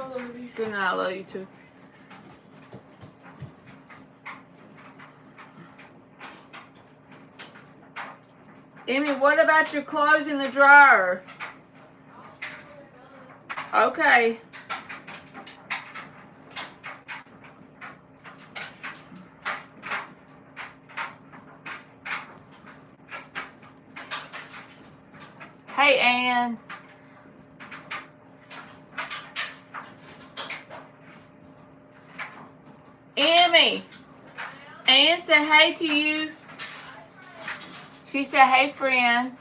love you. Good night. I love you too. Emmy, what about your clothes in the dryer? Okay. Hey, Ann. Emmy. Ann said hey to you. She said, hey, friend.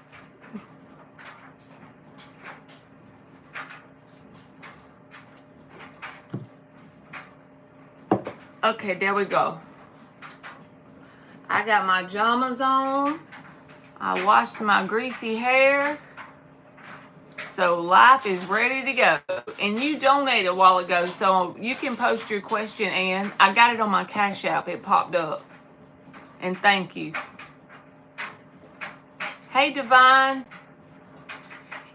Okay, there we go. I got my pajamas on. I washed my greasy hair. So life is ready to go. And you donated a while ago, so you can post your question, Ann. I got it on my Cash App. It popped up. And thank you. Hey, Divine.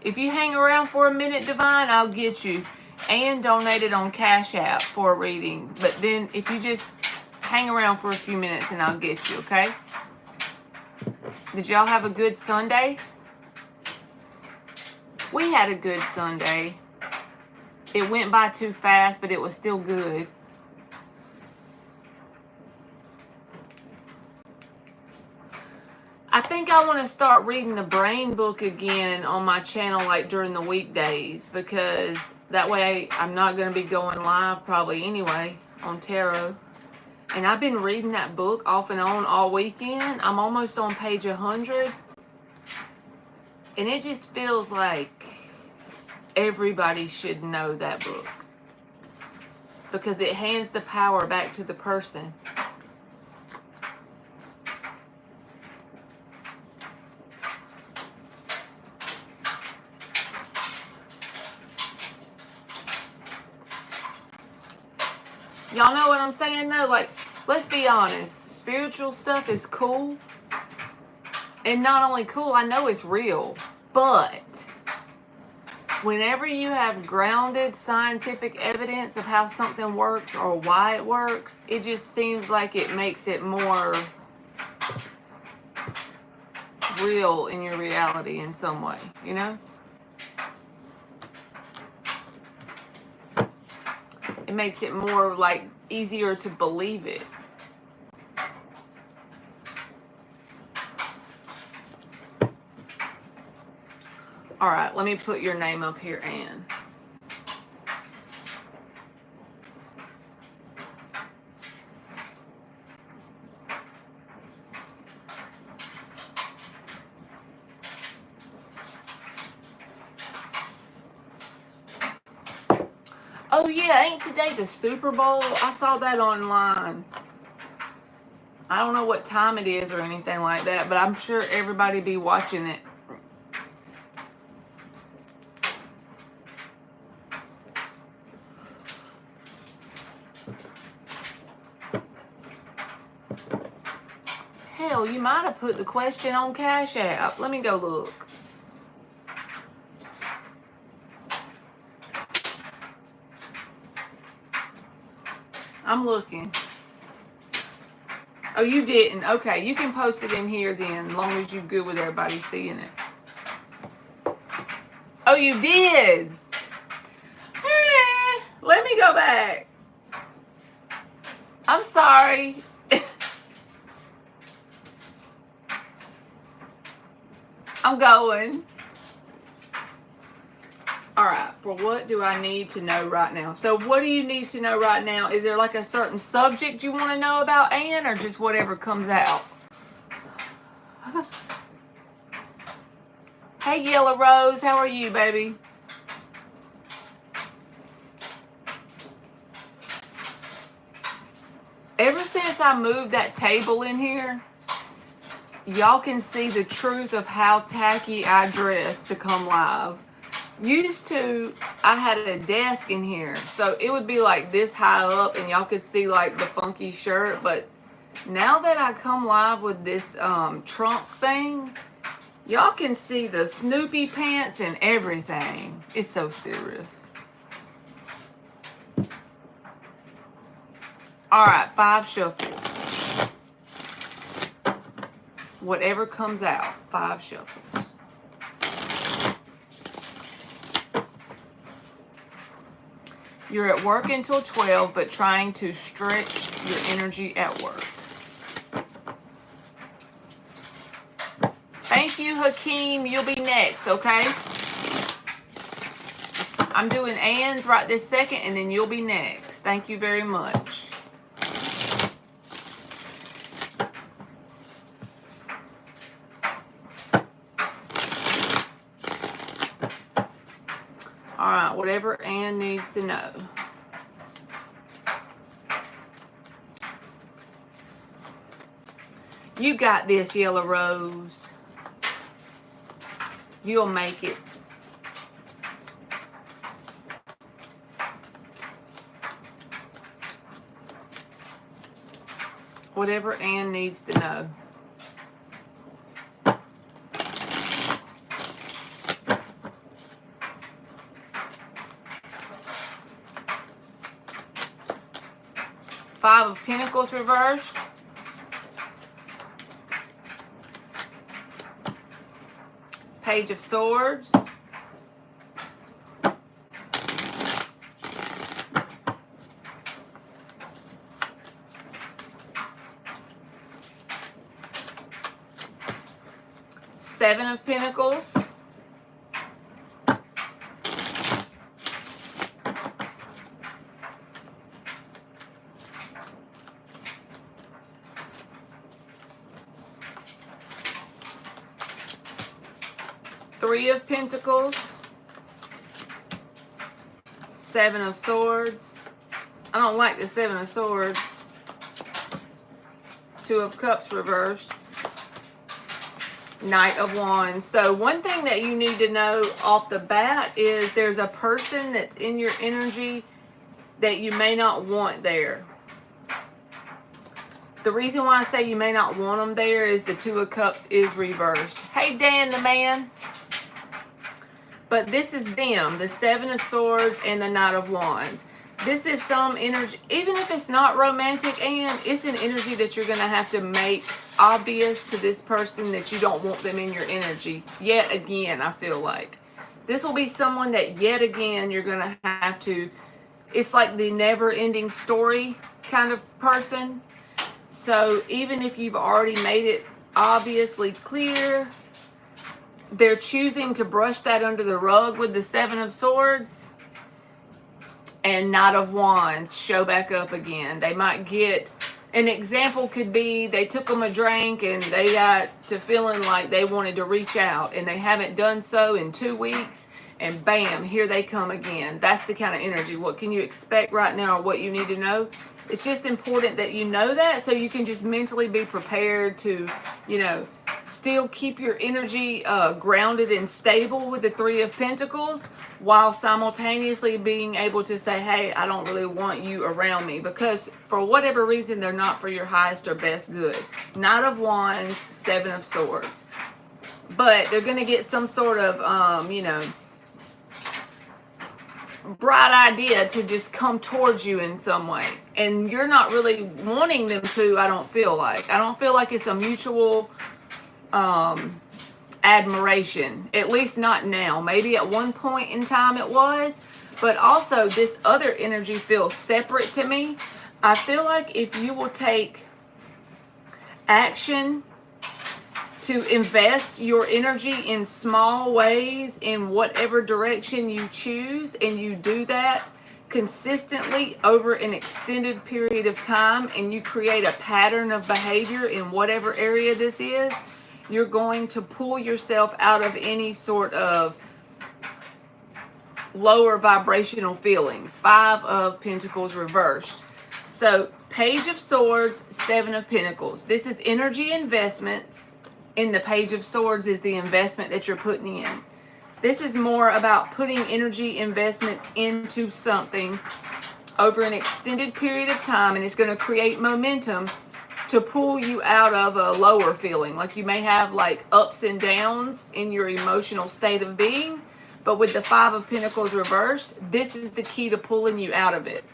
If you hang around for a minute, Divine, I'll get you. Ann donated on Cash App for a reading. But then if you just hang around for a few minutes and I'll get you, okay? Did y'all have a good Sunday? We had a good Sunday. It went by too fast, but it was still good. I think I want to start reading the Brain Book again on my channel, like during the weekdays, because that way I'm not going to be going live probably anyway on tarot. And I've been reading that book off and on all weekend. I'm almost on page 100. And it just feels like everybody should know that book, because it hands the power back to the person. Y'all know what I'm saying though? Like, let's be honest. Spiritual stuff is cool. And not only cool, I know it's real. But whenever you have grounded scientific evidence of how something works or why it works, it just seems like it makes it more real in your reality in some way, you know? It makes it more like easier to believe it. All right, let me put your name up here, Ann. Oh yeah, ain't today the Super Bowl? I saw that online. I don't know what time it is or anything like that, but I'm sure everybody be watching it. Hell, you might have put the question on Cash App. Let me go look. I'm looking. Oh, you didn't. Okay, you can post it in here then, as long as you're good with everybody seeing it. Oh, you did? Let me go back. I'm sorry. I'm going. All right, for what do I need to know right now? So what do you need to know right now? Is there like a certain subject you want to know about, Ann, or just whatever comes out? Hey, Yellow Rose, how are you, baby? Ever since I moved that table in here, y'all can see the truth of how tacky I dress to come live. Used to, I had a desk in here, so it would be like this high up and y'all could see like the funky shirt, but now that I come live with this trunk thing, y'all can see the Snoopy pants and everything. It's so serious. All right, 5 shuffles. Whatever comes out, 5 shuffles. You're at work until 12, but trying to stretch your energy at work. Thank you, Hakeem. You'll be next, okay? I'm doing Ann's right this second, and then you'll be next. Thank you very much. All right, whatever Ann needs to know. You got this, Yellow Rose. You'll make it. Whatever Ann needs to know. Five of Pentacles reversed. Page of Swords. Seven of Pentacles. Three of Pentacles. Seven of Swords. I don't like the Seven of Swords. Two of Cups reversed. Knight of Wands. So one thing that you need to know off the bat is there's a person that's in your energy that you may not want there. The reason why I say you may not want them there is the Two of Cups is reversed. Hey, Dan the man. But this is them, the Seven of Swords and the Knight of Wands. This is some energy, even if it's not romantic, and it's an energy that you're going to have to make obvious to this person that you don't want them in your energy. Yet again, I feel like. This will be someone that yet again you're going to have to, it's like the never-ending story kind of person. So even if you've already made it obviously clear, they're choosing to brush that under the rug with the Seven of Swords and Knight of Wands show back up again. They might get, an example could be they took them a drink and they got to feeling like they wanted to reach out and they haven't done so in 2 weeks, and bam, here they come again. That's the kind of energy. What can you expect right now or what you need to know? It's just important that you know that so you can just mentally be prepared to, you know, still keep your energy grounded and stable with the Three of Pentacles while simultaneously being able to say, hey, I don't really want you around me because for whatever reason, they're not for your highest or best good. Knight of Wands, Seven of Swords. But they're going to get some sort of, you know, bright idea to just come towards you in some way. And you're not really wanting them to, I don't feel like. I don't feel like it's a mutual admiration, at least not now. Maybe at one point in time it was, but also this other energy feels separate to me. I feel like if you will take action to invest your energy in small ways in whatever direction you choose, and you do that consistently over an extended period of time, and you create a pattern of behavior in whatever area this is, you're going to pull yourself out of any sort of lower vibrational feelings. Five of Pentacles reversed. So Page of Swords, Seven of Pentacles. This is energy investments. In the Page of Swords is the investment that you're putting in. This is more about putting energy investments into something over an extended period of time, and it's going to create momentum to pull you out of a lower feeling. Like you may have like ups and downs in your emotional state of being, but with the Five of Pentacles reversed, this is the key to pulling you out of it.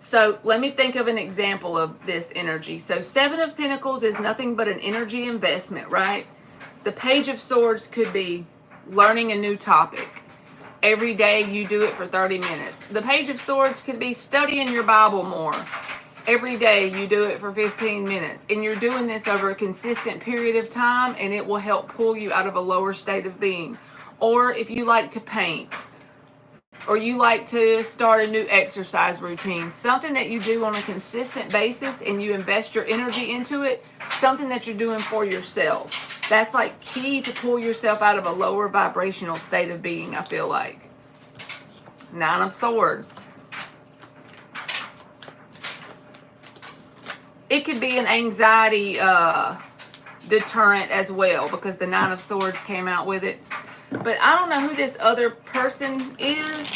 So let me think of an example of this energy. So Seven of Pentacles is nothing but an energy investment, right? The Page of Swords could be learning a new topic. Every day you do it for 30 minutes. The Page of Swords could be studying your Bible more. Every day you do it for 15 minutes. And you're doing this over a consistent period of time, and it will help pull you out of a lower state of being. Or if you like to paint, or you like to start a new exercise routine, something that you do on a consistent basis and you invest your energy into it, something that you're doing for yourself. That's like key to pull yourself out of a lower vibrational state of being, I feel like. Nine of Swords. It could be an anxiety deterrent as well, because the Nine of Swords came out with it. But I don't know who this other person is.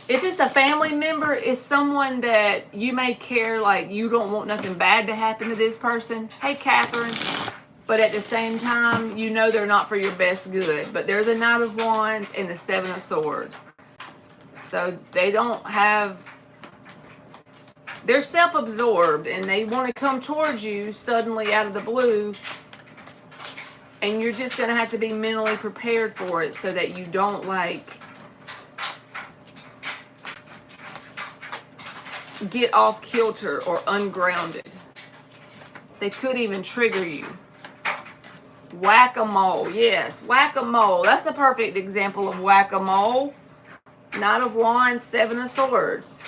If it's a family member, it's someone that you may care, like you don't want nothing bad to happen to this person. Hey, Catherine. But at the same time, you know they're not for your best good. But they're the Knight of Wands and the Seven of Swords. So they don't have... They're self-absorbed and they want to come towards you suddenly out of the blue. And you're just going to have to be mentally prepared for it so that you don't, like, get off kilter or ungrounded. They could even trigger you. Whack-a-mole. Yes, whack-a-mole. That's a perfect example of whack-a-mole. Knight of Wands, Seven of Swords.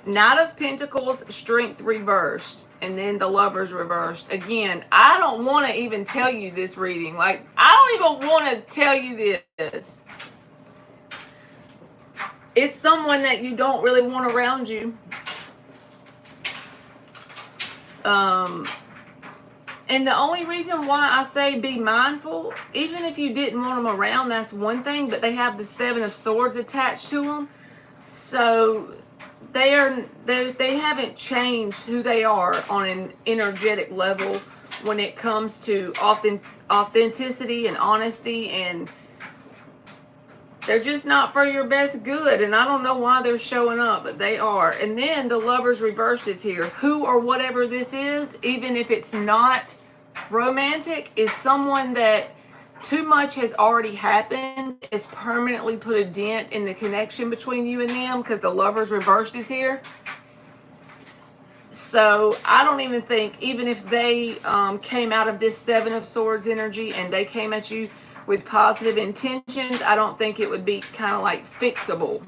Knight of Pentacles, Strength reversed. And then the Lovers reversed. Again, I don't want to even tell you this reading. Like, I don't even want to tell you this. It's someone that you don't really want around you. And the only reason why I say be mindful, even if you didn't want them around, that's one thing. But they have the Seven of Swords attached to them. So... They haven't changed who they are on an energetic level when it comes to authenticity and honesty, and they're just not for your best good. And I don't know why they're showing up, but they are. And then the Lovers reversed is here. Who or whatever this is, even if it's not romantic, is someone that too much has already happened, has permanently put a dent in the connection between you and them, because the Lovers reversed is here. So I don't even think, even if they came out of this Seven of Swords energy and they came at you with positive intentions, I don't think it would be kind of like fixable,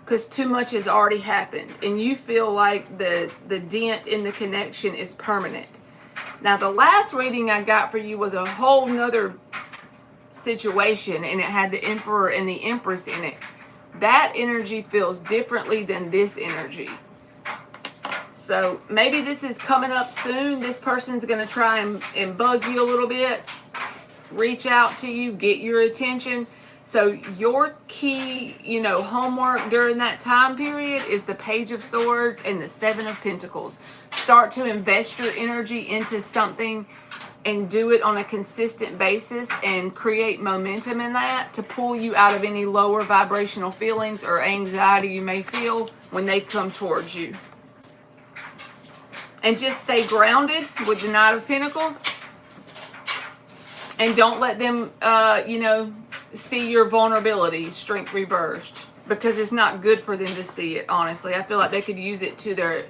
because too much has already happened and you feel like the dent in the connection is permanent. Now, the last reading I got for you was a whole nother situation, and it had the Emperor and the Empress in it. That energy feels differently than this energy. So maybe this is coming up soon. This person's going to try and bug you a little bit, reach out to you, get your attention. So your key, homework during that time period is the Page of Swords and the Seven of Pentacles. Start to invest your energy into something and do it on a consistent basis and create momentum in that to pull you out of any lower vibrational feelings or anxiety you may feel when they come towards you. And just stay grounded with the Knight of Pentacles. And don't let them, see your vulnerability, Strength reversed, because it's not good for them to see it, honestly. I feel like they could use it to their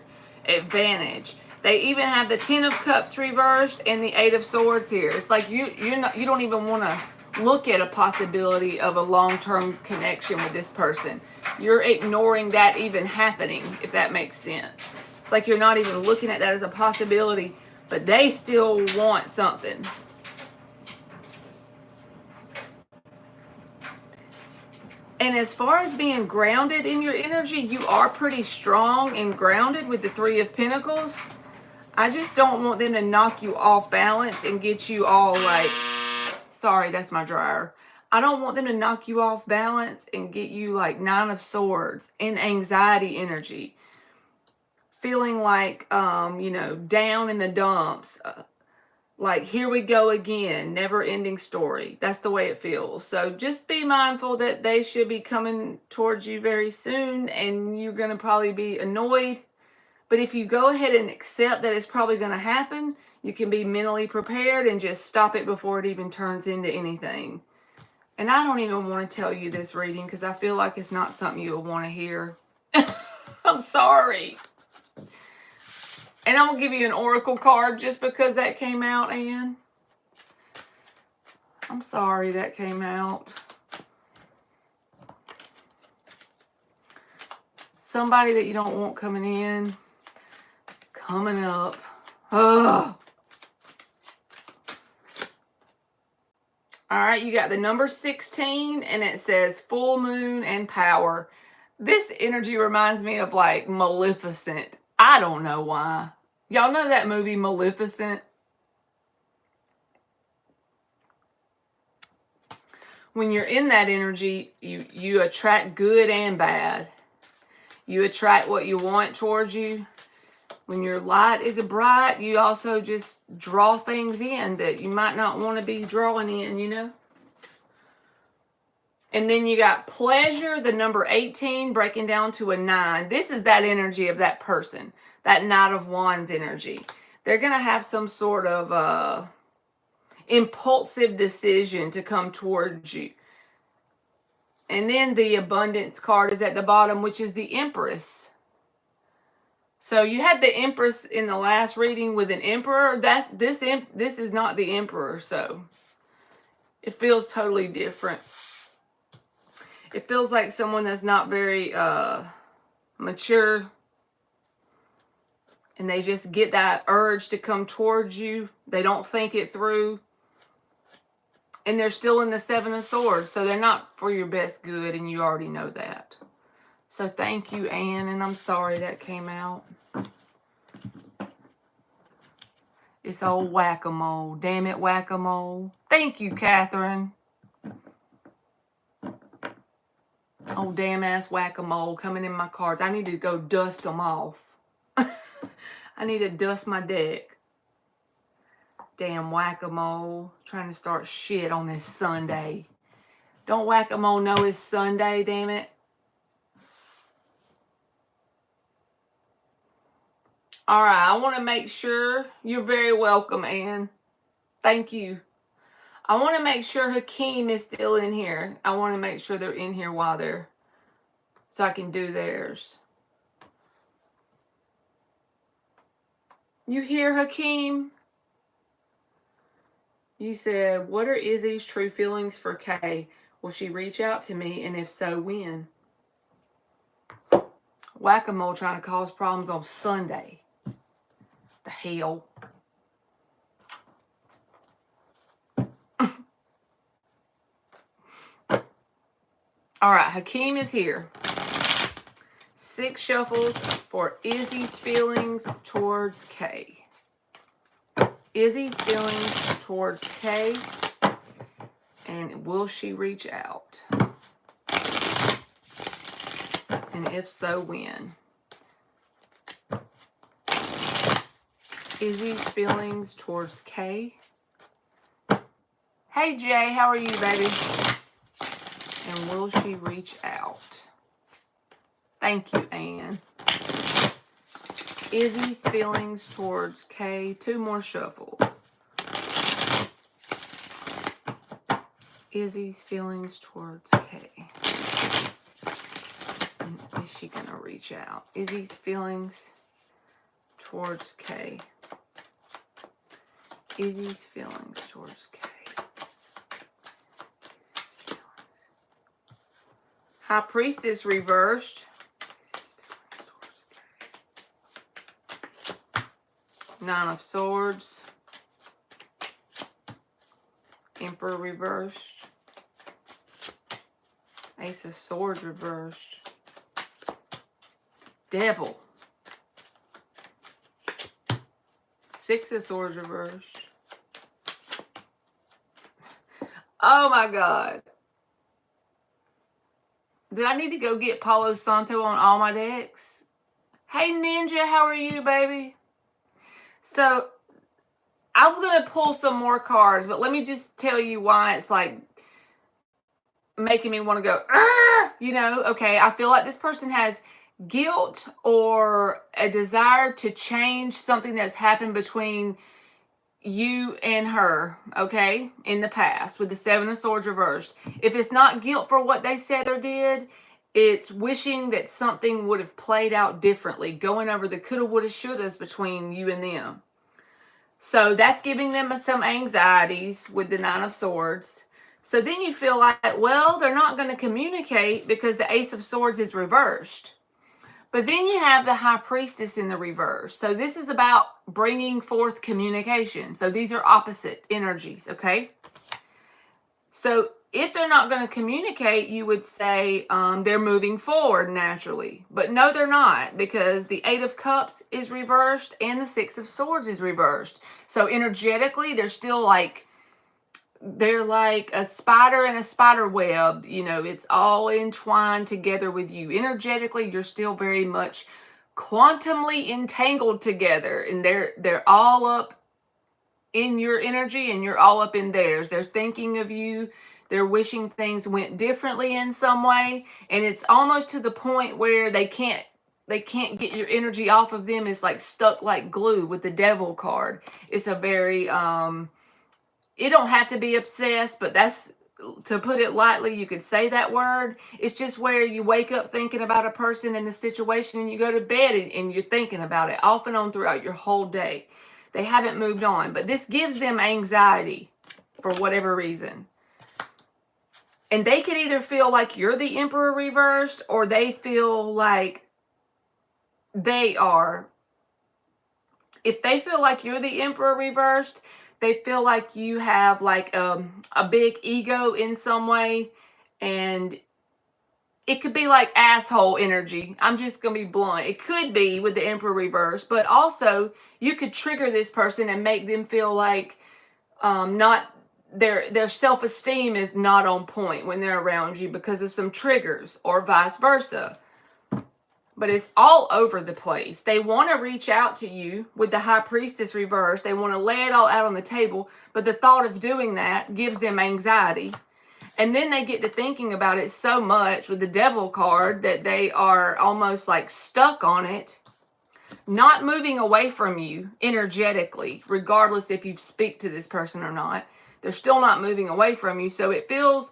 advantage. They even have the Ten of Cups reversed and the Eight of Swords here. It's like you don't even want to look at a possibility of a long-term connection with this person. You're ignoring that even happening, if that makes sense. It's like you're not even looking at that as a possibility, but they still want something. And as far as being grounded in your energy, you are pretty strong and grounded with the Three of Pentacles. I just don't want them to knock you off balance and get you all like, sorry, that's my dryer. I don't want them to knock you off balance and get you like Nine of Swords in anxiety energy. Feeling like, down in the dumps. Like, here we go again, never ending story. That's the way it feels. So just be mindful that they should be coming towards you very soon, and you're going to probably be annoyed. But if you go ahead and accept that it's probably going to happen, you can be mentally prepared and just stop it before it even turns into anything. And I don't even want to tell you this reading because I feel like it's not something you'll want to hear. I'm sorry. And I'm going to give you an oracle card just because that came out, Anne. I'm sorry that came out. Somebody that you don't want coming in, coming up. Ugh. All right, you got the number 16, and it says full moon and power. This energy reminds me of like Maleficent. I don't know why. Y'all know that movie Maleficent? When you're in that energy, you attract good and bad. You attract what you want towards you. When your light is bright, you also just draw things in that you might not want to be drawing in, you know? And then you got pleasure, the number 18, breaking down to a 9. This is that energy of that person, that Knight of Wands energy. They're going to have some sort of impulsive decision to come towards you. And then the abundance card is at the bottom, which is the Empress. So you had the Empress in the last reading with an Emperor. This is not the Emperor, so it feels totally different. It feels like someone that's not very mature, and they just get that urge to come towards you. They don't think it through. And they're still in the Seven of Swords, so they're not for your best good, and you already know that. So thank you, Anne, and I'm sorry that came out. It's old whack-a-mole. Damn it, whack-a-mole. Thank you, Catherine. Oh, damn-ass whack-a-mole coming in my cards. I need to go dust them off. I need to dust my deck. Damn whack-a-mole. Trying to start shit on this Sunday. Don't whack-a-mole know it's Sunday, damn it. All right, I want to make sure. You're very welcome, Anne. Thank you. I want to make sure Hakeem is still in here. I want to make sure they're in here while they're... so I can do theirs. You hear, Hakeem? You said, what are Izzy's true feelings for Kay? Will she reach out to me? And if so, when? Whack-a-mole trying to cause problems on Sunday. The hell? All right, Hakeem is here. 6 shuffles for Izzy's feelings towards Kay. Izzy's feelings towards Kay, and will she reach out? And if so, when? Izzy's feelings towards Kay. Hey Jay, how are you, baby? And will she reach out? Thank you, Anne. Izzy's feelings towards Kay. 2 more shuffles. Izzy's feelings towards Kay. And is she going to reach out? Izzy's feelings towards Kay. Izzy's feelings towards Kay. Izzy's feelings. High Priestess reversed. Nine of Swords. Emperor reversed. Ace of Swords reversed. Devil. 6 of Swords reversed. Oh my God. Did I need to go get Palo Santo on all my decks? Hey Ninja, how are you, baby? So, I'm going to pull some more cards, but let me just tell you why it's like making me want to go, you know, okay, I feel like this person has guilt or a desire to change something that's happened between you and her, okay, in the past with the Seven of Swords reversed. If it's not guilt for what they said or did, it's wishing that something would have played out differently, going over the coulda, woulda, shouldas between you and them. So that's giving them some anxieties with the Nine of Swords. So then you feel like, well, they're not going to communicate because the Ace of Swords is reversed. But then you have the High Priestess in the reverse. So this is about bringing forth communication. So these are opposite energies, okay? So if they're not going to communicate, you would say they're moving forward naturally. But no, they're not, because the Eight of Cups is reversed and the Six of Swords is reversed. So energetically, they're like a spider in a spider web. You know, it's all entwined together with you. Energetically, you're still very much quantumly entangled together, and they're all up in your energy and you're all up in theirs. They're thinking of you. They're wishing things went differently in some way, and it's almost to the point where they can't get your energy off of them. It's like stuck like glue with the Devil card. It's a very it don't have to be obsessed, but that's, to put it lightly, you could say that word. It's just where you wake up thinking about a person in the situation, and you go to bed and you're thinking about it off and on throughout your whole day. They haven't moved on, but this gives them anxiety for whatever reason. And they could either feel like you're the Emperor reversed, or they feel like they are. If they feel like you're the Emperor reversed, they feel like you have like a big ego in some way, and it could be like asshole energy. I'm just going to be blunt. It could be with the Emperor reverse, but also you could trigger this person and make them feel like not their self-esteem is not on point when they're around you because of some triggers, or vice versa. But it's all over the place. They want to reach out to you with the High Priestess reverse. They want to lay it all out on the table, but the thought of doing that gives them anxiety. And then they get to thinking about it so much with the Devil card that they are almost like stuck on it, not moving away from you energetically, regardless if you speak to this person or not. They're still not moving away from you. So it feels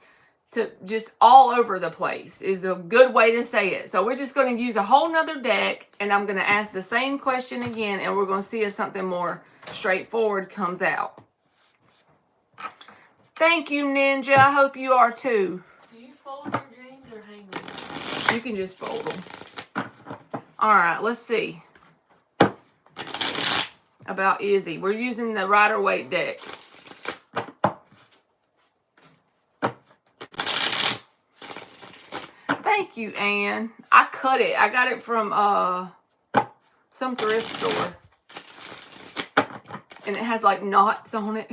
to just all over the place is a good way to say it. So we're just going to use a whole nother deck, and I'm going to ask the same question again, and we're going to see if something more straightforward comes out. Thank you, Ninja. I hope you are too. Do you fold your jeans or hang them? You can just fold them. All right, let's see about Izzy. We're using the Rider-Waite deck. Thank you, Anne. I cut it. I got it from some thrift store. And it has like knots on it.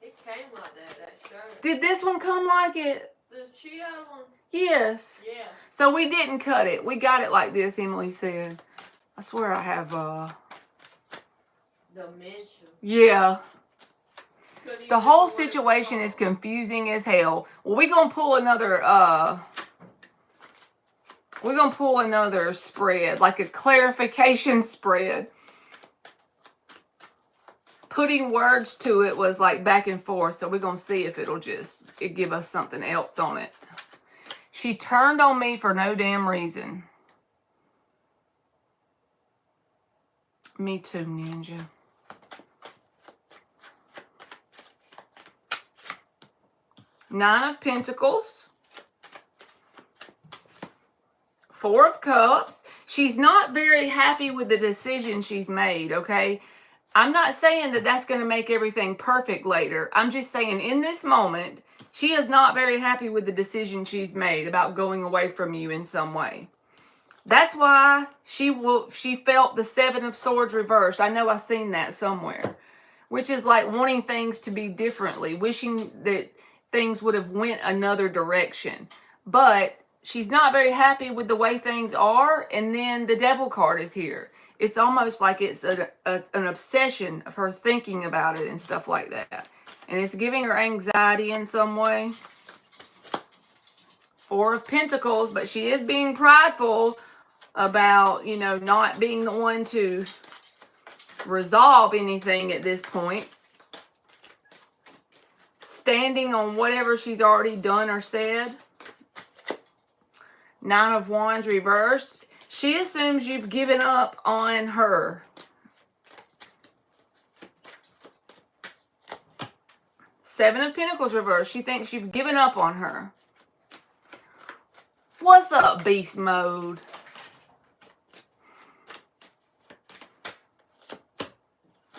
It came like that shirt. Did this one come like it? The Cheeto one? Yes. Yeah. So we didn't cut it. We got it like this, Emily said. I swear I have Dementia. yeah. The whole situation is confusing as hell. Well, we're gonna pull another spread, like a clarification spread. Putting words to it was like back and forth, so we're gonna see if it'll give us something else on it. She turned on me for no damn reason. Me too, Ninja. Nine of Pentacles. Four of Cups. She's not very happy with the decision she's made, okay? I'm not saying that that's going to make everything perfect later. I'm just saying in this moment, she is not very happy with the decision she's made about going away from you in some way. That's why she felt the Seven of Swords reversed. I know I've seen that somewhere. Which is like wanting things to be differently. Wishing that things would have went another direction. But she's not very happy with the way things are. And then the Devil card is here. It's almost like it's an obsession of her thinking about it and stuff like that. And it's giving her anxiety in some way. Four of Pentacles, but she is being prideful about, you know, not being the one to resolve anything at this point. Standing on whatever she's already done or said. Nine of Wands reversed. She assumes you've given up on her. Seven of Pentacles reversed. She thinks you've given up on her. What's up, beast mode?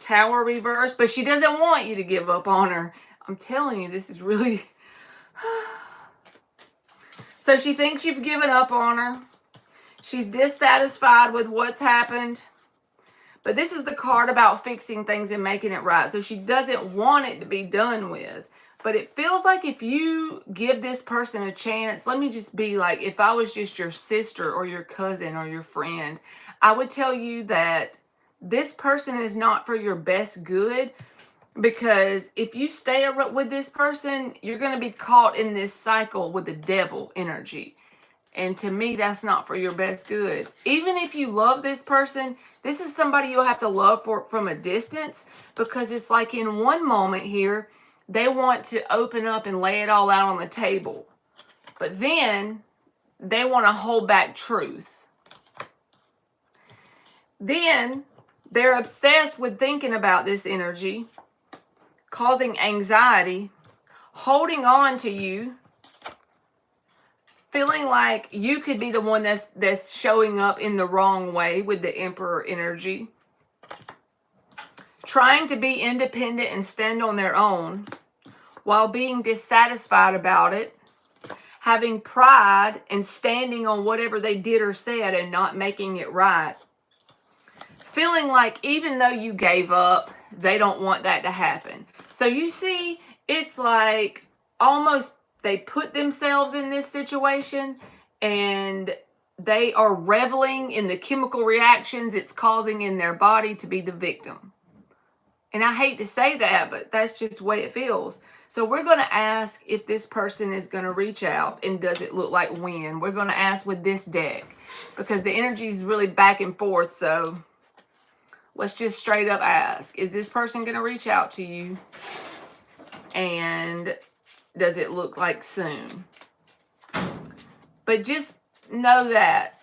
Tower reversed, but she doesn't want you to give up on her. I'm telling you, this is really... So she thinks you've given up on her. She's dissatisfied with what's happened. But this is the card about fixing things and making it right. So she doesn't want it to be done with. But it feels like if you give this person a chance, let me just be like, if I was just your sister or your cousin or your friend, I would tell you that this person is not for your best good. Because if you stay with this person, you're going to be caught in this cycle with the devil energy. And to me, that's not for your best good. Even if you love this person, this is somebody you'll have to love from a distance. Because it's like in one moment here, they want to open up and lay it all out on the table. But then they want to hold back truth. Then they're obsessed with thinking about this energy, causing anxiety, holding on to you, feeling like you could be the one that's showing up in the wrong way with the Emperor energy, trying to be independent and stand on their own while being dissatisfied about it, having pride and standing on whatever they did or said and not making it right, feeling like even though you gave up, they don't want that to happen. So you see, it's like almost they put themselves in this situation and they are reveling in the chemical reactions it's causing in their body to be the victim. And I hate to say that, but that's just the way it feels. So we're going to ask if this person is going to reach out, and does it look like when? We're going to ask with this deck because the energy is really back and forth. So let's just straight up ask, is this person going to reach out to you? And does it look like soon? But just know that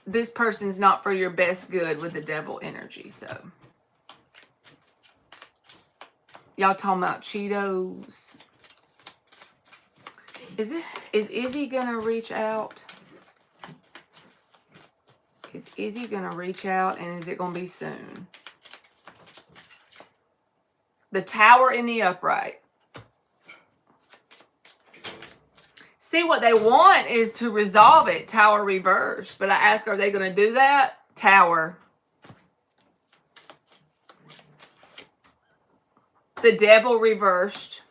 this person's not for your best good with the devil energy. So y'all talking about Cheetos. Is Izzy going to reach out? Is Izzy going to reach out, and is it going to be soon? The Tower in the upright. See, what they want is to resolve it. Tower reversed. But I ask, are they going to do that? Tower. The Devil reversed.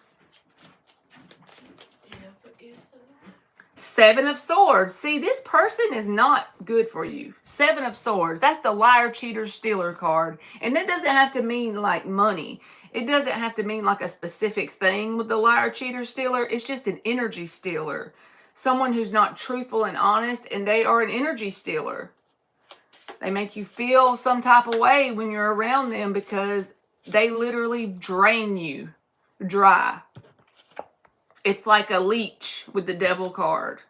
Seven of Swords. See, this person is not good for you. Seven of Swords. That's the liar, cheater, stealer card. And that doesn't have to mean like money. It doesn't have to mean like a specific thing with the liar, cheater, stealer. It's just an energy stealer. Someone who's not truthful and honest, and they are an energy stealer. They make you feel some type of way when you're around them because they literally drain you dry. It's like a leech with the Devil card.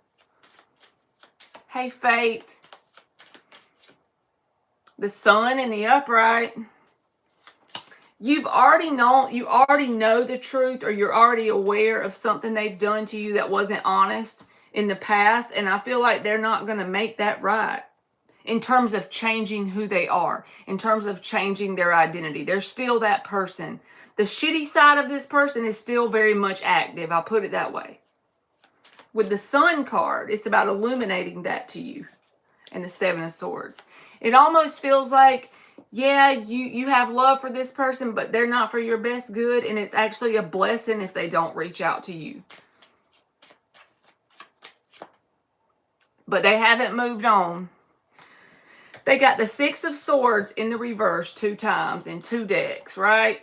Hey, Faith. The Sun in the upright. You already know the truth, or you're already aware of something they've done to you that wasn't honest in the past. And I feel like they're not going to make that right in terms of changing who they are, in terms of changing their identity. They're still that person. The shitty side of this person is still very much active. I'll put it that way. With the Sun card, it's about illuminating that to you. And the Seven of Swords. It almost feels like, yeah, you have love for this person, but they're not for your best good. And it's actually a blessing if they don't reach out to you. But they haven't moved on. They got the Six of Swords in the reverse 2 times in 2 decks, right?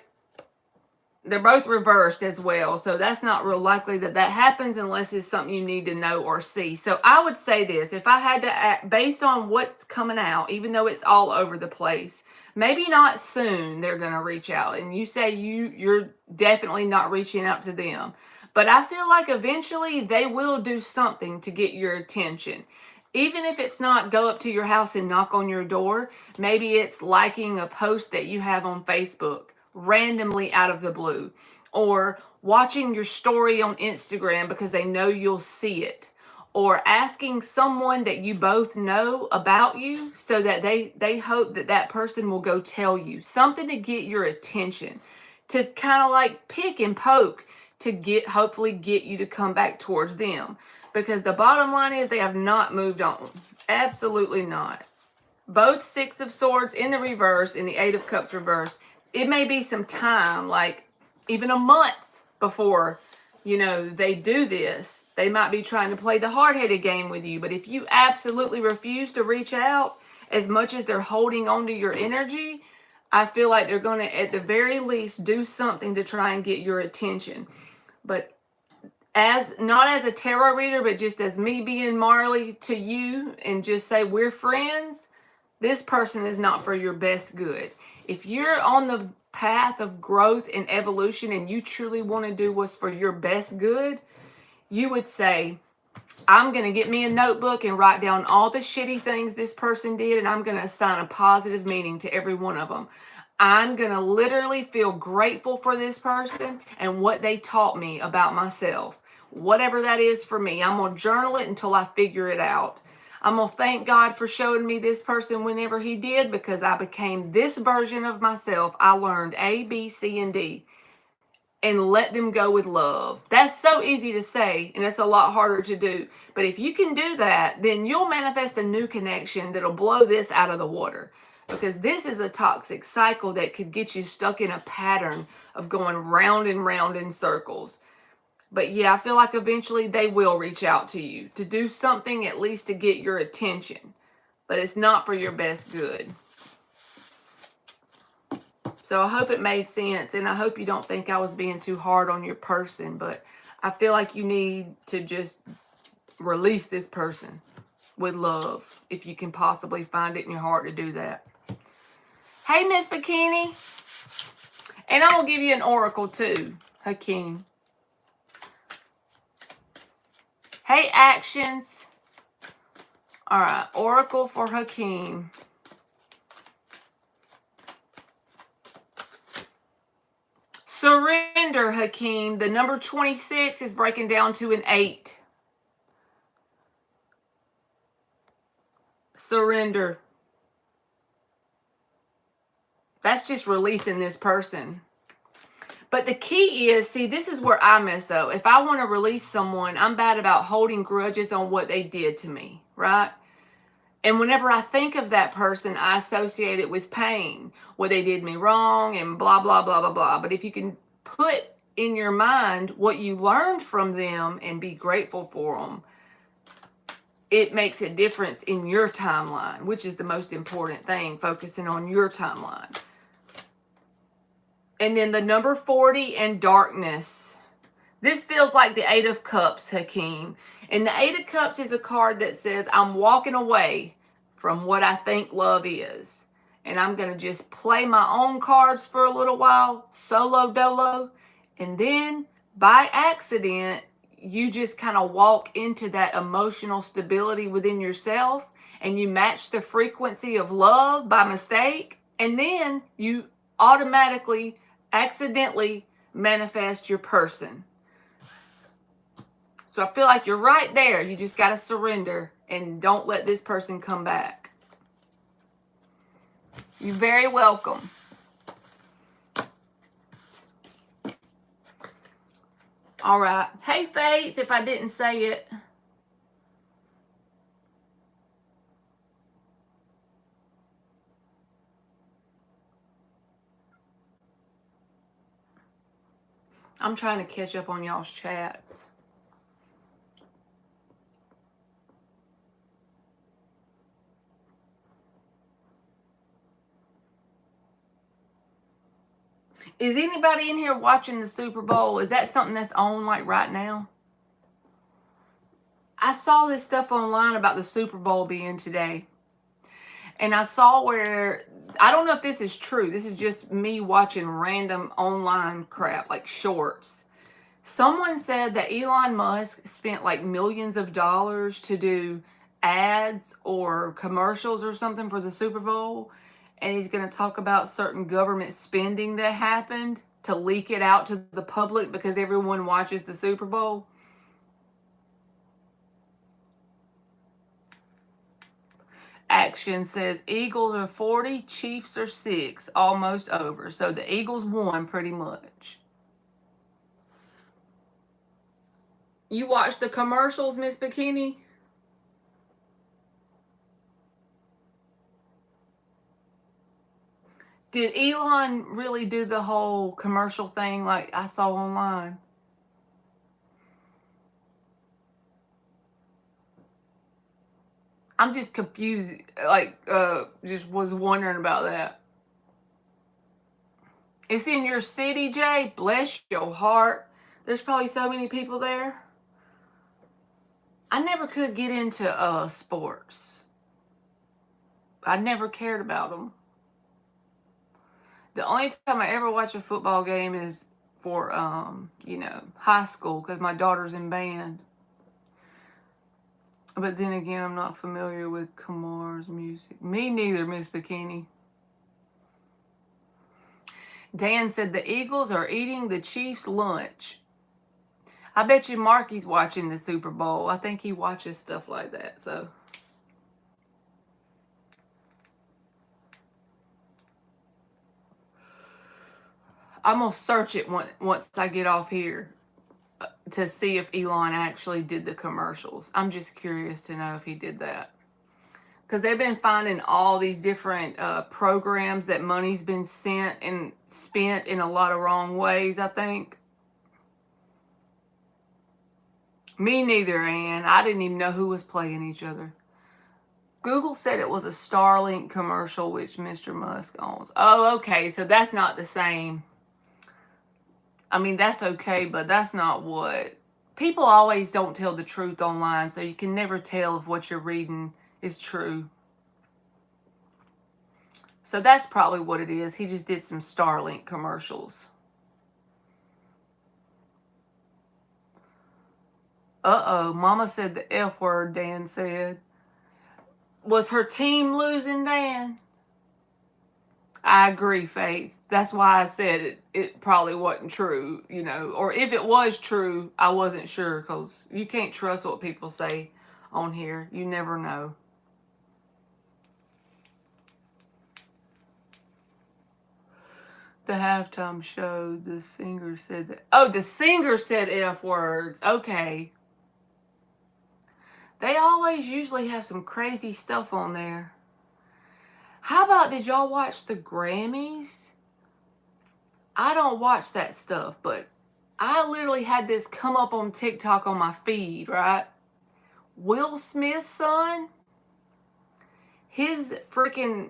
They're both reversed as well, so that's not real likely that that happens unless it's something you need to know or see. So I would say this, if I had to act, based on what's coming out, even though it's all over the place, maybe not soon they're going to reach out. And you say you're definitely not reaching out to them. But I feel like eventually they will do something to get your attention. Even if it's not go up to your house and knock on your door, maybe it's liking a post that you have on Facebook randomly out of the blue, or watching your story on Instagram because they know you'll see it, or asking someone that you both know about you so that they hope that that person will go tell you something to get your attention, to kind of like pick and poke to hopefully get you to come back towards them, because the bottom line is they have not moved on. Absolutely not. Both Six of Swords in the reverse and the Eight of Cups reversed. It may be some time, like even a month before, they do this. They might be trying to play the hard-headed game with you. But if you absolutely refuse to reach out, as much as they're holding on to your energy, I feel like they're going to, at the very least, do something to try and get your attention. But not as a tarot reader, but just as me being Marley to you and just say we're friends, this person is not for your best good. If you're on the path of growth and evolution and you truly want to do what's for your best good, you would say, I'm going to get me a notebook and write down all the shitty things this person did, and I'm going to assign a positive meaning to every one of them. I'm going to literally feel grateful for this person and what they taught me about myself. Whatever that is for me, I'm going to journal it until I figure it out. I'm going to thank God for showing me this person whenever he did, because I became this version of myself. I learned A, B, C, and D, and let them go with love. That's so easy to say, and it's a lot harder to do. But if you can do that, then you'll manifest a new connection that'll blow this out of the water, because this is a toxic cycle that could get you stuck in a pattern of going round and round in circles. But yeah, I feel like eventually they will reach out to you to do something, at least to get your attention. But it's not for your best good. So I hope it made sense, and I hope you don't think I was being too hard on your person, but I feel like you need to just release this person with love, if you can possibly find it in your heart to do that. Hey, Miss Bikini. And I'm going to give you an oracle too, Hakeem. Hey, actions. All right, oracle for Hakeem. Surrender, Hakeem. The number 26 is breaking down to an 8. Surrender. That's just releasing this person. But the key is, see, this is where I mess up. If I want to release someone, I'm bad about holding grudges on what they did to me, right? And whenever I think of that person, I associate it with pain, what they did me wrong and blah, blah, blah, blah, blah. But if you can put in your mind what you learned from them and be grateful for them, it makes a difference in your timeline, which is the most important thing, focusing on your timeline. And then the number 40 and darkness. This feels like the 8 of Cups, Hakeem. And the 8 of Cups is a card that says, I'm walking away from what I think love is. And I'm going to just play my own cards for a little while, solo dolo. And then by accident, you just kind of walk into that emotional stability within yourself, and you match the frequency of love by mistake. And then you automatically, accidentally manifest your person. So I feel like you're right there. You just got to surrender and don't let this person come back. You're very welcome. All right. Hey, Faith, if I didn't say it. I'm trying to catch up on y'all's chats. Is anybody in here watching the Super Bowl? Is that something that's on like right now? I saw this stuff online about the Super Bowl being today. And I saw where, I don't know if this is true. This is just me watching random online crap, like shorts. Someone said that Elon Musk spent like millions of dollars to do ads or commercials or something for the Super Bowl. And he's going to talk about certain government spending that happened to leak it out to the public because everyone watches the Super Bowl. Action says Eagles are 40, Chiefs are 6, almost over. So the Eagles won pretty much. You watch the commercials, Miss Bikini? Did Elon really do the whole commercial thing like I saw online? I'm just confused, like, just was wondering about that. It's in your city, Jay? Bless your heart. There's probably so many people there. I never could get into sports. I never cared about them. The only time I ever watch a football game is for, high school because my daughter's in band. But then again, I'm not familiar with Kamar's music. Me neither, Miss Bikini. Dan said the Eagles are eating the Chiefs' lunch. I bet you Marky's watching the Super Bowl. I think he watches stuff like that, so. I'm going to search it once I get off here to see if Elon actually did the commercials. I'm just curious to know if he did that. Because they've been finding all these different programs that money's been sent and spent in a lot of wrong ways, I think. Me neither, Ann. I didn't even know who was playing each other. Google said it was a Starlink commercial, which Mr. Musk owns. Oh, okay. So that's not the same. I mean, that's okay, but that's not what... People always don't tell the truth online, so you can never tell if what you're reading is true. So that's probably what it is. He just did some Starlink commercials. Uh-oh, Mama said the F word, Dan said. Was her team losing, Dan? I agree, Faith. That's why I said it probably wasn't true, Or if it was true, I wasn't sure because you can't trust what people say on here. You never know. The halftime show, the singer said that. Oh, the singer said F words. Okay. They always usually have some crazy stuff on there. How about, did y'all watch the Grammys? I don't watch that stuff, but I literally had this come up on TikTok on my feed, right? Will Smith's son, his freaking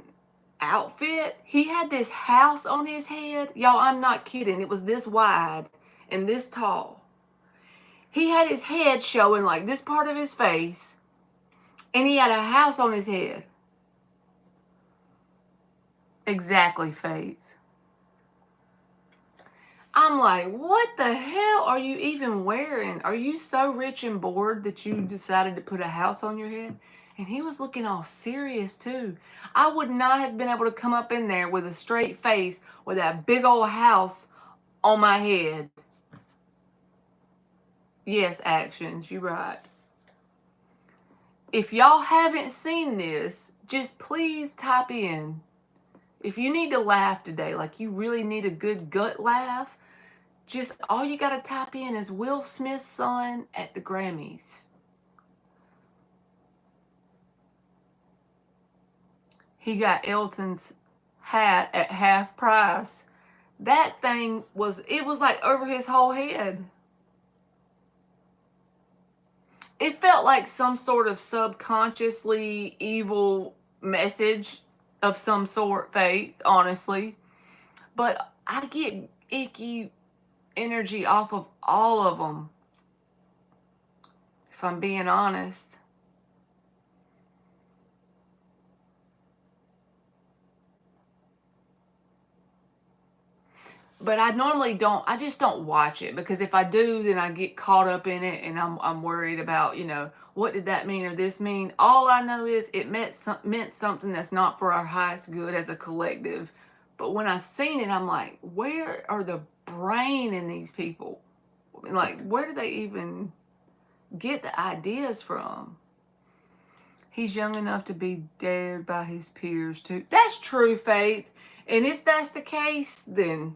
outfit, he had this house on his head. Y'all, I'm not kidding. It was this wide and this tall. He had his head showing like this part of his face, and he had a house on his head. Exactly, Faith. I'm like, what the hell are you even wearing? Are you so rich and bored that you decided to put a house on your head? And he was looking all serious too. I would not have been able to come up in there with a straight face with that big old house on my head. Yes, Actions, you're right. If y'all haven't seen this, just please type in. If you need to laugh today, like you really need a good gut laugh, just all you got to type in is Will Smith's son at the Grammys. He got Elton's hat at half price. That thing was, it was like over his whole head. It felt like some sort of subconsciously evil message of some sort, Faith, honestly. But I get icky energy off of all of them, if I'm being honest. But I normally don't, I just don't watch it, because if I do, then I get caught up in it, and I'm worried about, what did that mean or this mean? All I know is it meant something that's not for our highest good as a collective. But when I seen it, I'm like, where are the brain in these people? I mean, like, where do they even get the ideas from? He's young enough to be dared by his peers too. That's true, Faith. And if that's the case, then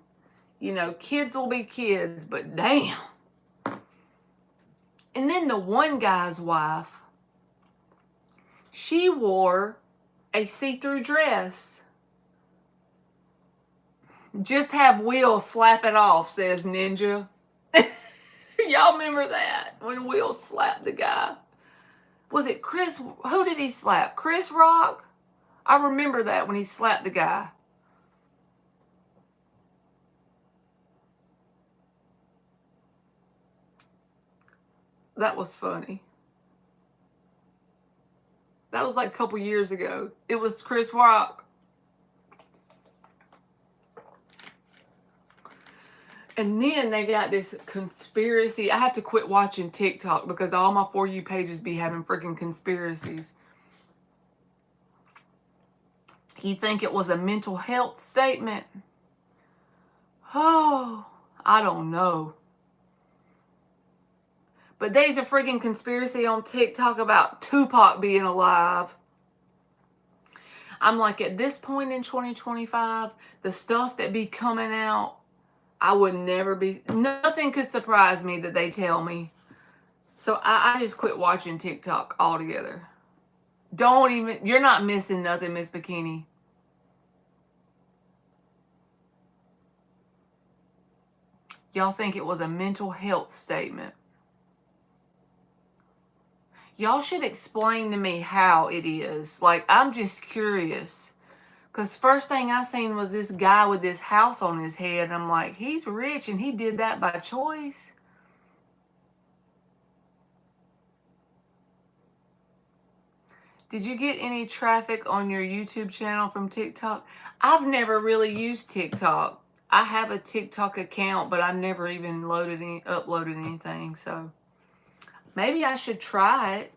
kids will be kids, but damn. And then the one guy's wife, she wore a see-through dress. Just have Will slap it off, says Ninja. Y'all remember that? When Will slapped the guy. Was it Chris? Who did he slap? Chris Rock? I remember that when he slapped the guy. That was funny. That was like a couple years ago. It was Chris Rock. And then they got this conspiracy. I have to quit watching TikTok because all my For You pages be having freaking conspiracies. You think it was a mental health statement? Oh, I don't know. But there's a freaking conspiracy on TikTok about Tupac being alive. I'm like, at this point in 2025, the stuff that be coming out, I would never be, nothing could surprise me that they tell me. So I just quit watching TikTok altogether. Don't even, you're not missing nothing, Miss Bikini. Y'all think it was a mental health statement. Y'all should explain to me how it is. Like, I'm just curious. Because first thing I seen was this guy with this house on his head. And I'm like, he's rich and he did that by choice. Did you get any traffic on your YouTube channel from TikTok? I've never really used TikTok. I have a TikTok account, but I've never even uploaded anything. So maybe I should try it.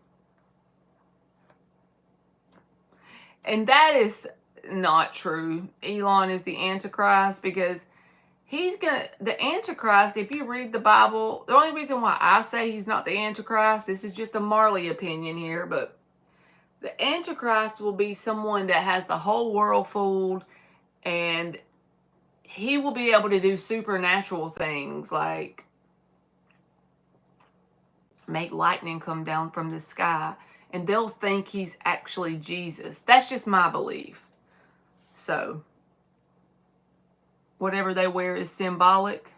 And that is not true. Elon is the Antichrist, because the Antichrist, if you read the Bible, the only reason why I say he's not the Antichrist, this is just a Marley opinion here, but the Antichrist will be someone that has the whole world fooled, and he will be able to do supernatural things like make lightning come down from the sky, and they'll think he's actually Jesus. That's just my belief. So whatever they wear is symbolic.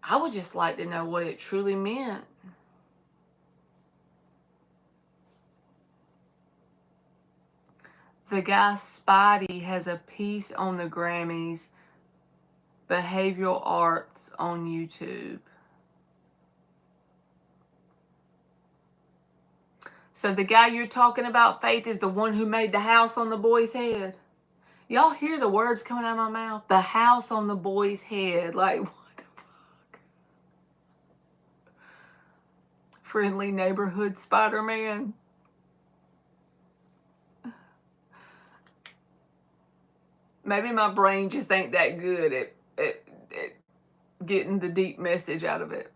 I would just like to know what it truly meant. The guy Spidey has a piece on the Grammys, behavioral arts on YouTube. So the guy you're talking about, Faith, is the one who made the house on the boy's head. Y'all hear the words coming out of my mouth? The house on the boy's head. Like, what the fuck? Friendly neighborhood Spider-Man. Maybe my brain just ain't that good at getting the deep message out of it.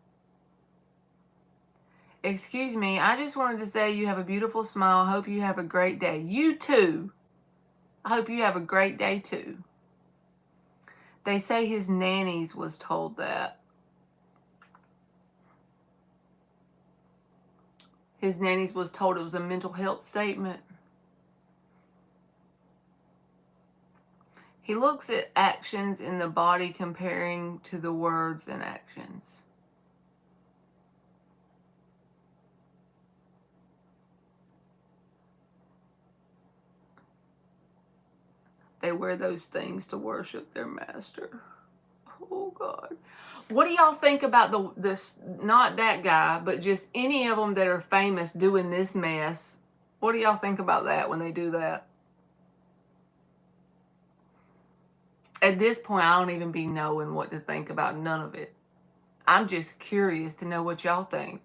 Excuse me, I just wanted to say you have a beautiful smile. Hope you have a great day. You too. I hope you have a great day too. They say his nannies was told that. His nannies was told it was a mental health statement. He looks at actions in the body comparing to the words and actions. They wear those things to worship their master. Oh, God. What do y'all think about this, not that guy, but just any of them that are famous doing this mess? What do y'all think about that when they do that? At this point, I don't even be knowing what to think about none of it. I'm just curious to know what y'all think.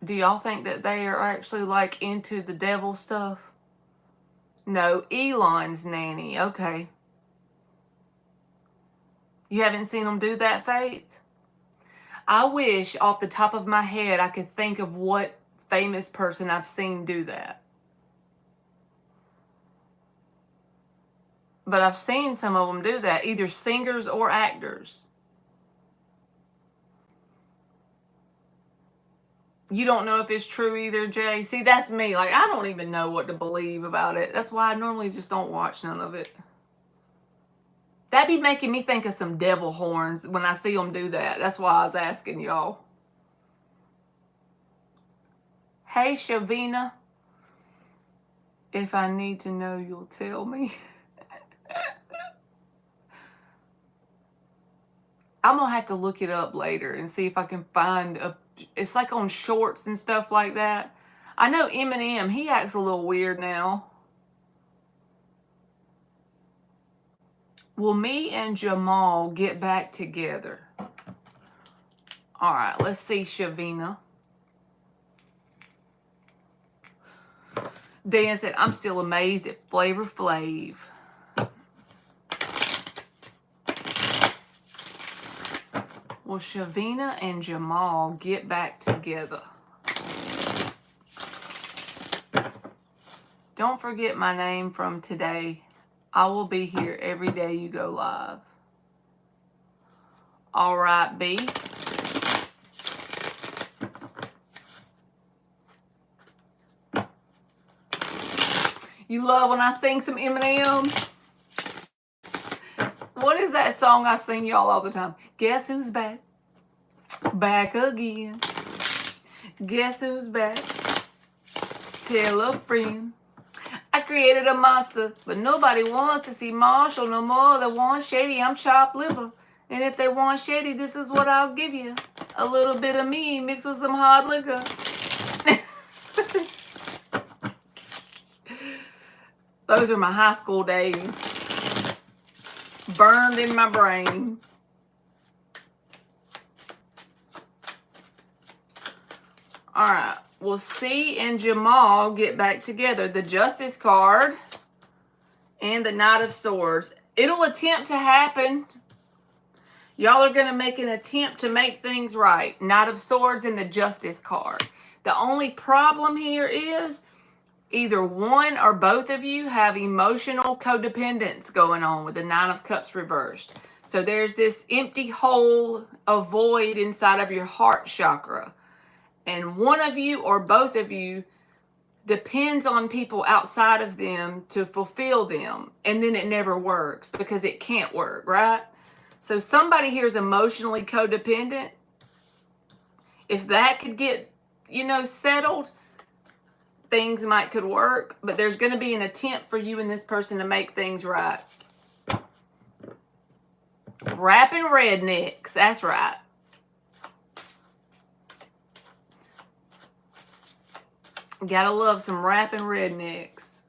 Do y'all think that they are actually like into the devil stuff? No, Elon's nanny. Okay. You haven't seen them do that, Faith? I wish off the top of my head I could think of what famous person I've seen do that. But I've seen some of them do that, either singers or actors. You don't know if it's true either, Jay? See, that's me. Like, I don't even know what to believe about it. That's why I normally just don't watch none of it. That'd be making me think of some devil horns when I see them do that. That's why I was asking y'all. Hey, Shavina. If I need to know, you'll tell me. I'm going to have to look it up later and see if I can find a... It's like on shorts and stuff like that. I know Eminem, he acts a little weird now. Will me and Jamal get back together? All right, let's see, Shavina. Dan said, I'm still amazed at Flavor Flav. Will Shavina and Jamal get back together? Don't forget my name from today. I will be here every day you go live. All right, B. You love when I sing some Eminem? What is that song I sing y'all all the time? Guess who's back? Back again. Guess who's back? Tell a friend. I created a monster, but nobody wants to see Marshall no more. They want shady, I'm chopped liver. And if they want shady, this is what I'll give you. A little bit of me mixed with some hard liquor. Those are my high school days. Burned in my brain. All right. Will C and Jamal get back together? The Justice card and the Knight of Swords. It'll attempt to happen. Y'all are going to make an attempt to make things right. Knight of Swords and the Justice card. The only problem here is either one or both of you have emotional codependence going on with the Nine of Cups reversed. So there's this empty hole, a void inside of your heart chakra. And one of you or both of you depends on people outside of them to fulfill them. And then it never works because it can't work, right? So somebody here is emotionally codependent. If that could get, settled, things could work. But there's going to be an attempt for you and this person to make things right. Rapping rednecks. That's right. Gotta love some rapping rednecks.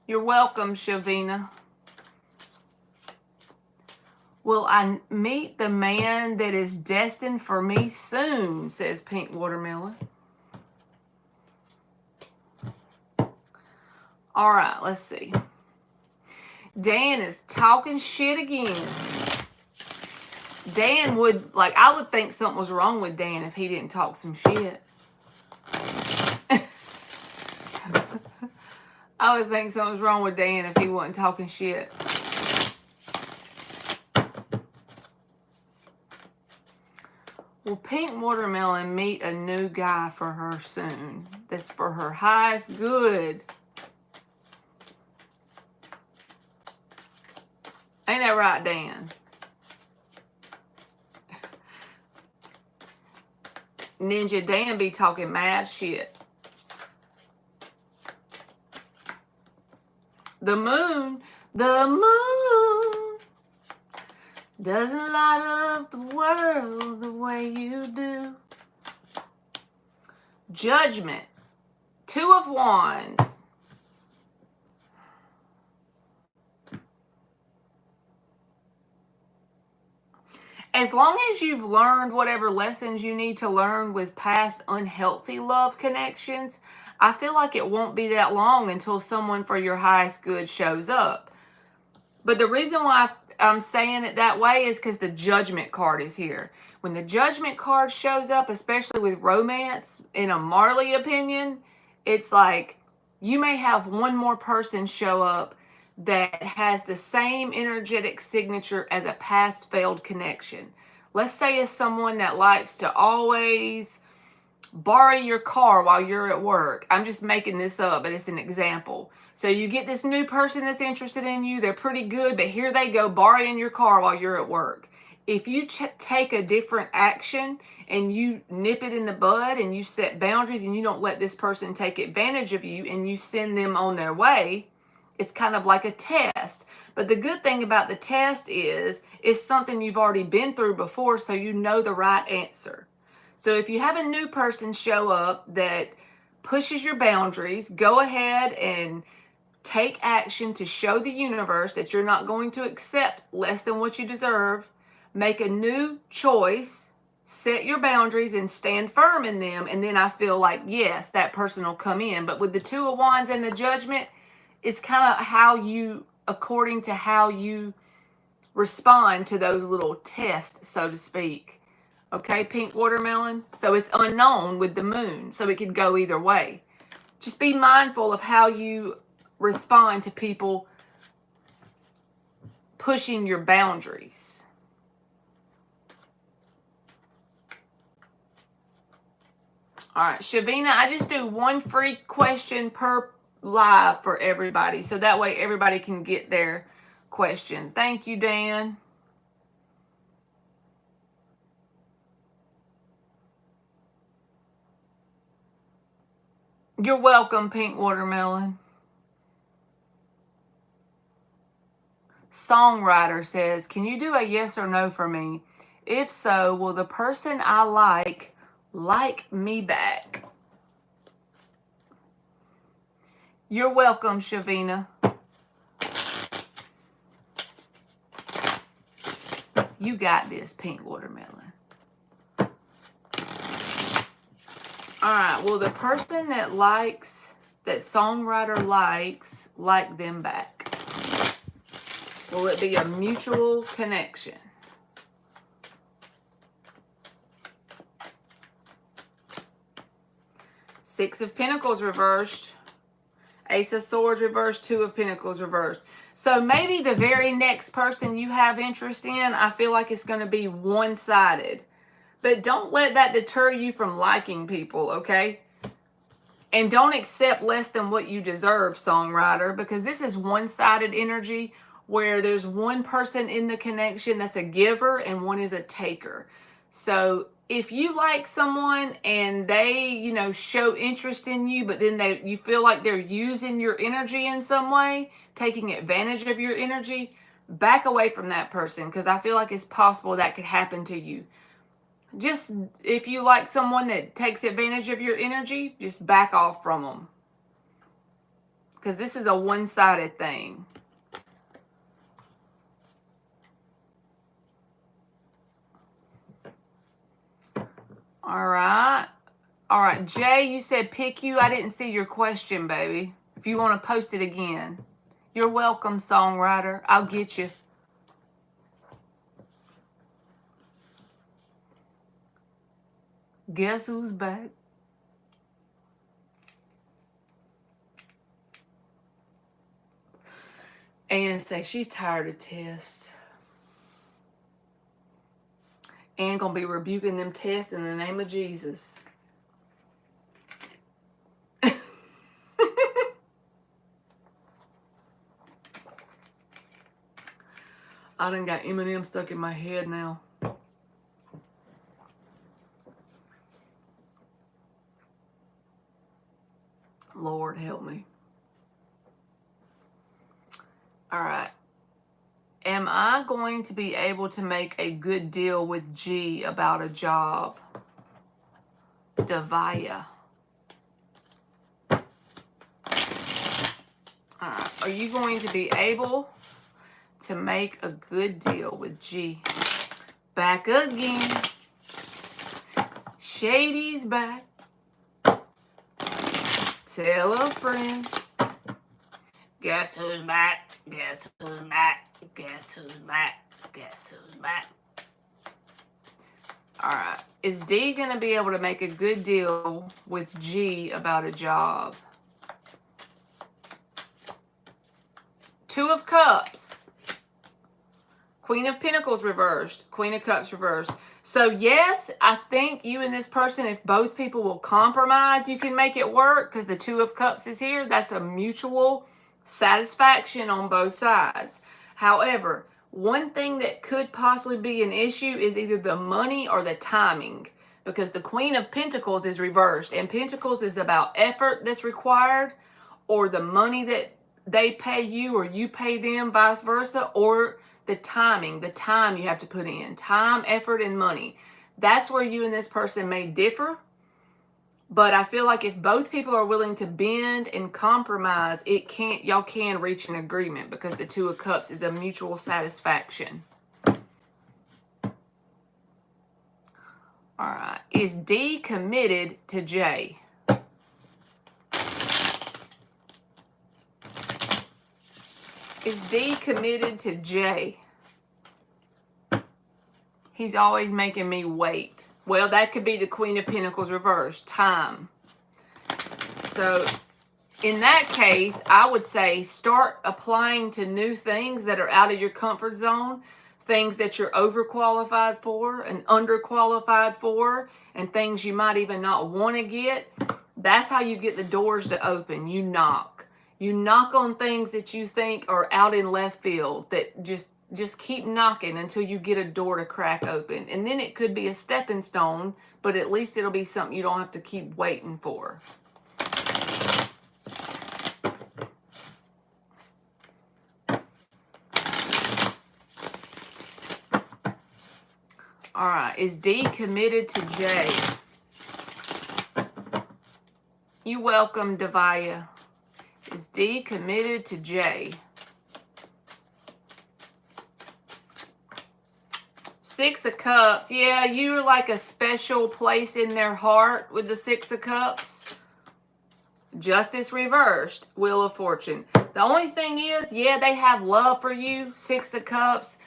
You're welcome, Shavina. Will I meet the man that is destined for me soon, says Pink Watermelon. All right, let's see. Dan is talking shit again. Dan would, I would think something was wrong with Dan if he didn't talk some shit. I would think something was wrong with Dan if he wasn't talking shit. Will Pink Watermelon meet a new guy for her soon? That's for her highest good. Ain't that right, Dan? Ninja Dan be talking mad shit. The moon doesn't light up the world the way you do. Judgment. 2 of Wands. As long as you've learned whatever lessons you need to learn with past unhealthy love connections, I feel like it won't be that long until someone for your highest good shows up. But the reason why I'm saying it that way is because the Judgment card is here. When the Judgment card shows up, especially with romance, in a Marley opinion, it's like you may have one more person show up that has the same energetic signature as a past failed connection. Let's say it's someone that likes to always borrow your car while you're at work. I'm just making this up, but it's an example. So you get this new person that's interested in you. They're pretty good, but here they go borrowing your car while you're at work. If you take a different action and you nip it in the bud and you set boundaries and you don't let this person take advantage of you and you send them on their way, it's kind of like a test. But the good thing about the test is it's something you've already been through before, so you know the right answer. So if you have a new person show up that pushes your boundaries, go ahead and take action to show the universe that you're not going to accept less than what you deserve. Make a new choice, set your boundaries, and stand firm in them. And then I feel like, yes, that person will come in. But with the 2 of Wands and the Judgment, it's kind of how you, according to how you respond to those little tests, so to speak. Okay, Pink Watermelon? So it's unknown with the moon, so it could go either way. Just be mindful of how you respond to people pushing your boundaries. All right, Shavina, I just do one free question per live for everybody, so that way everybody can get their question. Thank you, Dan. You're welcome, Pink Watermelon. Songwriter says, can you do a yes or no for me? If so, will the person I like me back? You're welcome, Shavina. You got this, Pink Watermelon. All right, will the person that songwriter likes, like them back? Will it be a mutual connection? Six of Pentacles reversed. Ace of Swords reversed. 2 of Pentacles reversed. So maybe the very next person you have interest in, I feel like it's going to be one-sided. But don't let that deter you from liking people, okay? And don't accept less than what you deserve, songwriter, because this is one-sided energy where there's one person in the connection that's a giver and one is a taker. So if you like someone and they, show interest in you, but then you feel like they're using your energy in some way, taking advantage of your energy, back away from that person, because I feel like it's possible that could happen to you. Just if you like someone that takes advantage of your energy, just back off from them, because this is a one-sided thing. All right. Jay, you said pick you. I didn't see your question, baby. If you want to post it again. You're welcome, songwriter. I'll get you. Guess who's back? Ann say she's tired of tests. Ann gonna be rebuking them tests in the name of Jesus. I done got Eminem stuck in my head now. Lord help me. All right. Am I going to be able to make a good deal with G about a job? Devaya. All right. Are you going to be able to make a good deal with G? Back again. Shady's back. Tell a friend. Guess who's back? Guess who's back? Guess who's back? Guess who's back? Alright. Is D going to be able to make a good deal with G about a job? Two of Cups. Queen of Pentacles reversed. Queen of Cups reversed. So yes, I think you and this person, if both people will compromise, you can make it work because the Two of Cups is here. That's a mutual satisfaction on both sides. However, one thing that could possibly be an issue is either the money or the timing, because the Queen of Pentacles is reversed, and Pentacles is about effort that's required, or the money that they pay you or you pay them, vice versa, or the timing, the time you have to put in. Time, effort, and money. That's where you and this person may differ. But I feel like if both people are willing to bend and compromise, y'all can reach an agreement, because the Two of Cups is a mutual satisfaction. All right. Is D committed to J? Is D committed to J? He's always making me wait. Well, that could be the Queen of Pentacles reversed. Time. So, in that case, I would say start applying to new things that are out of your comfort zone. Things that you're overqualified for and underqualified for. And things you might even not want to get. That's how you get the doors to open. You knock. You knock on things that you think are out in left field. That just keep knocking until you get a door to crack open. And then it could be a stepping stone, but at least it'll be something you don't have to keep waiting for. All right, is D committed to J? You welcome, Devaya. Is D committed to J? Six of Cups. Yeah, you're like a special place in their heart with the Six of Cups. Justice reversed. Wheel of Fortune. The only thing is, yeah, they have love for you. Six of Cups.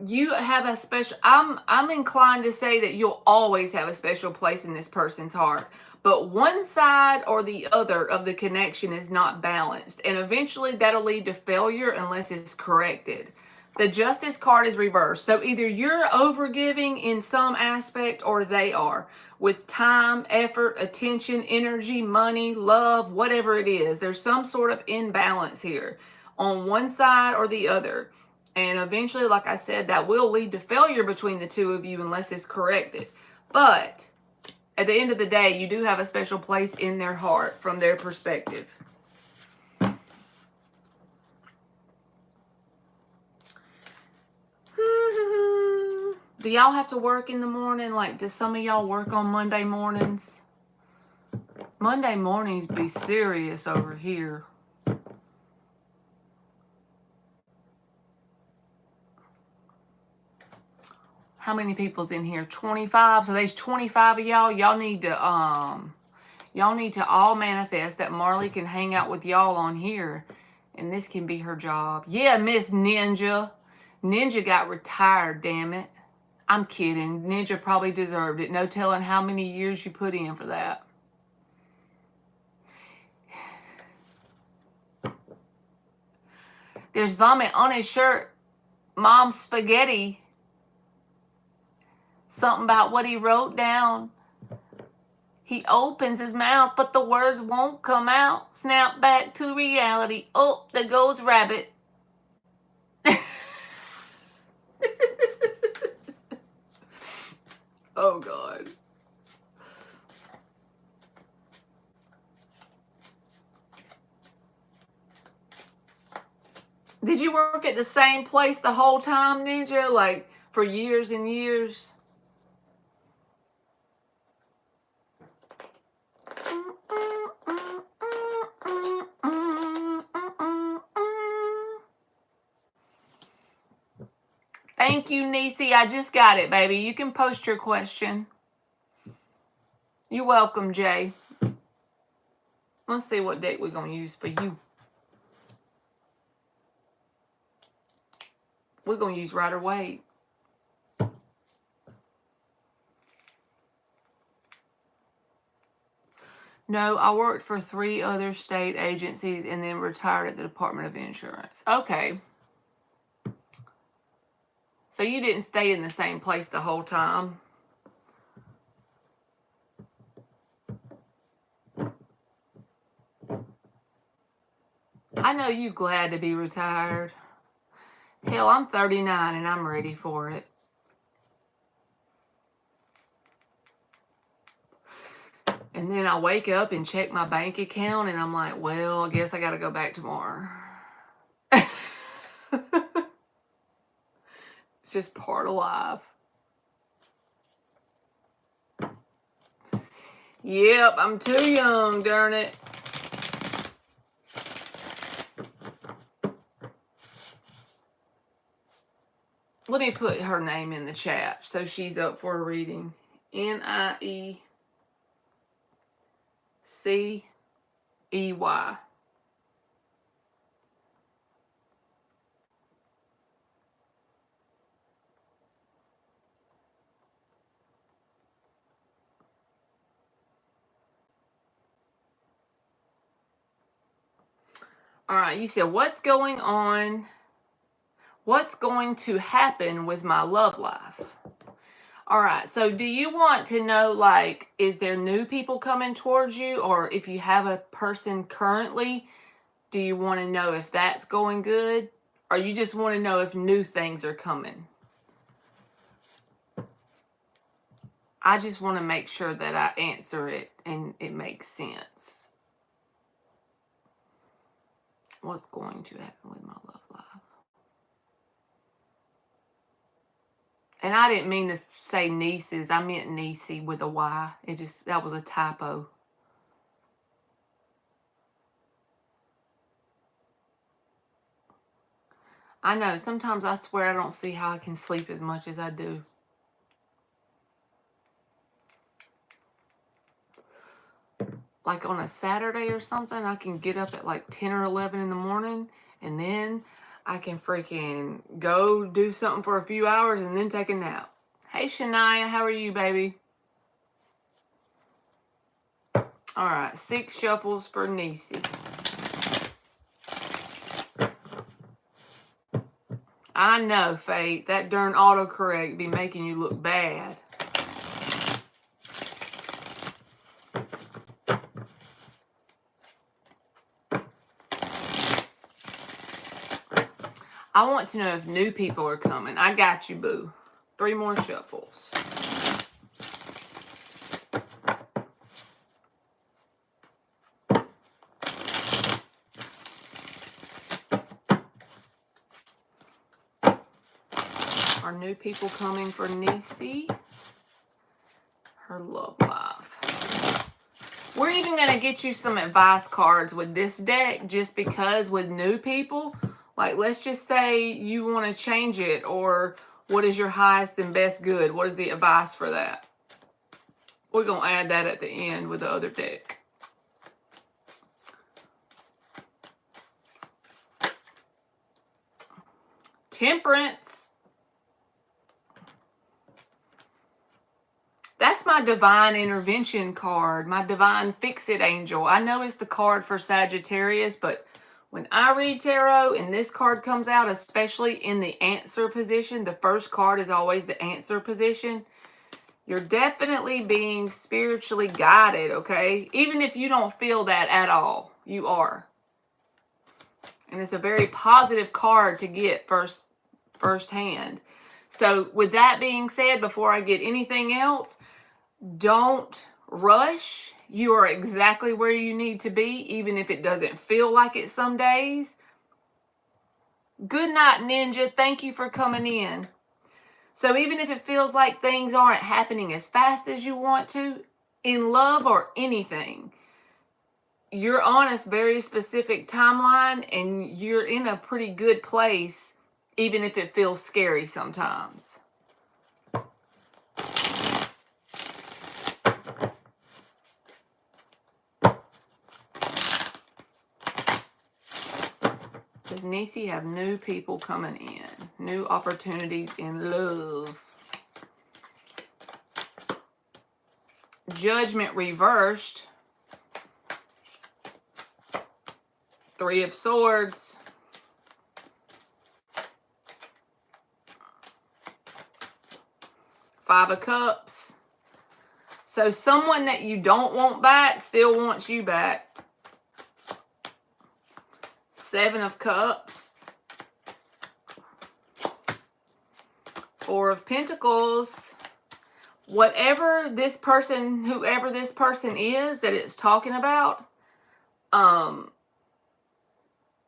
You have a special... I'm inclined to say that you'll always have a special place in this person's heart. But one side or the other of the connection is not balanced. And eventually that'll lead to failure unless it's corrected. The Justice card is reversed. So either you're overgiving in some aspect or they are. With time, effort, attention, energy, money, love, whatever it is. There's some sort of imbalance here on one side or the other. And eventually, like I said, that will lead to failure between the two of you unless it's corrected. But at the end of the day, you do have a special place in their heart from their perspective. Do y'all have to work in the morning? Like, do some of y'all work on Monday mornings? Monday mornings be serious over here. How many people's in here? 25. So there's 25 of y'all. Y'all need to all manifest that Marley can hang out with y'all on here. And this can be her job. Yeah, Miss Ninja. Ninja got retired, damn it. I'm kidding. Ninja probably deserved it. No telling how many years you put in for that. There's vomit on his shirt. Mom's spaghetti. Something about what he wrote down. He opens his mouth, but the words won't come out. Snap back to reality. Oh, there goes rabbit. Oh, God. Did you work at the same place the whole time, Ninja? Like for years and years? Thank you, Niecy. I just got it, baby. You can post your question. You're welcome, Jay. Let's see what date we're going to use for you. We're going to use Rider-Waite. No, I worked for 3 other state agencies and then retired at the Department of Insurance. Okay. So you didn't stay in the same place the whole time? I know you glad to be retired. Hell, I'm 39 and I'm ready for it. And then I wake up and check my bank account and I'm like, well, I guess I got to go back tomorrow. It's just part of life. Yep, I'm too young, darn it. Let me put her name in the chat so she's up for a reading. Niecey. All right, you said, what's going on? What's going to happen with my love life? All right, so do you want to know, like, is there new people coming towards you? Or if you have a person currently, do you want to know if that's going good? Or you just want to know if new things are coming? I just want to make sure that I answer it and it makes sense. What's going to happen with my love life? And I didn't mean to say nieces. I meant Niecey with a Y. That was a typo. I know, sometimes I swear I don't see how I can sleep as much as I do. Like on a Saturday or something, I can get up at like 10 or 11 in the morning, and then I can freaking go do something for a few hours and then take a nap. Hey, Shania, how are you, baby? All right, 6 shuffles for Niecey. I know, Fate, that darn autocorrect be making you look bad. I want to know if new people are coming. I got you, boo. 3 more shuffles. Are new people coming for Niecey? Her love life. We're even going to get you some advice cards with this deck, just because with new people, like let's just say you want to change it, or what is your highest and best good? What is the advice for that? We're going to add that at the end with the other deck. Temperance. That's my divine intervention card, my divine fix-it angel. I know it's the card for Sagittarius, but when I read tarot and this card comes out, especially in the answer position, the first card is always the answer position. You're definitely being spiritually guided, okay? Even if you don't feel that at all, you are. And it's a very positive card to get firsthand. So with that being said, before I get anything else, don't rush. You are exactly where you need to be, even if it doesn't feel like it some days. Good night, Ninja. Thank you for coming in. So even if it feels like things aren't happening as fast as you want to, in love or anything, you're on a very specific timeline and you're in a pretty good place, even if it feels scary sometimes. Does Nisi have new people coming in? New opportunities in love? Judgment reversed. 3 of Swords. Five of Cups. So someone that you don't want back still wants you back. 7 of Cups. 4 of Pentacles. Whatever this person, whoever this person is that it's talking about,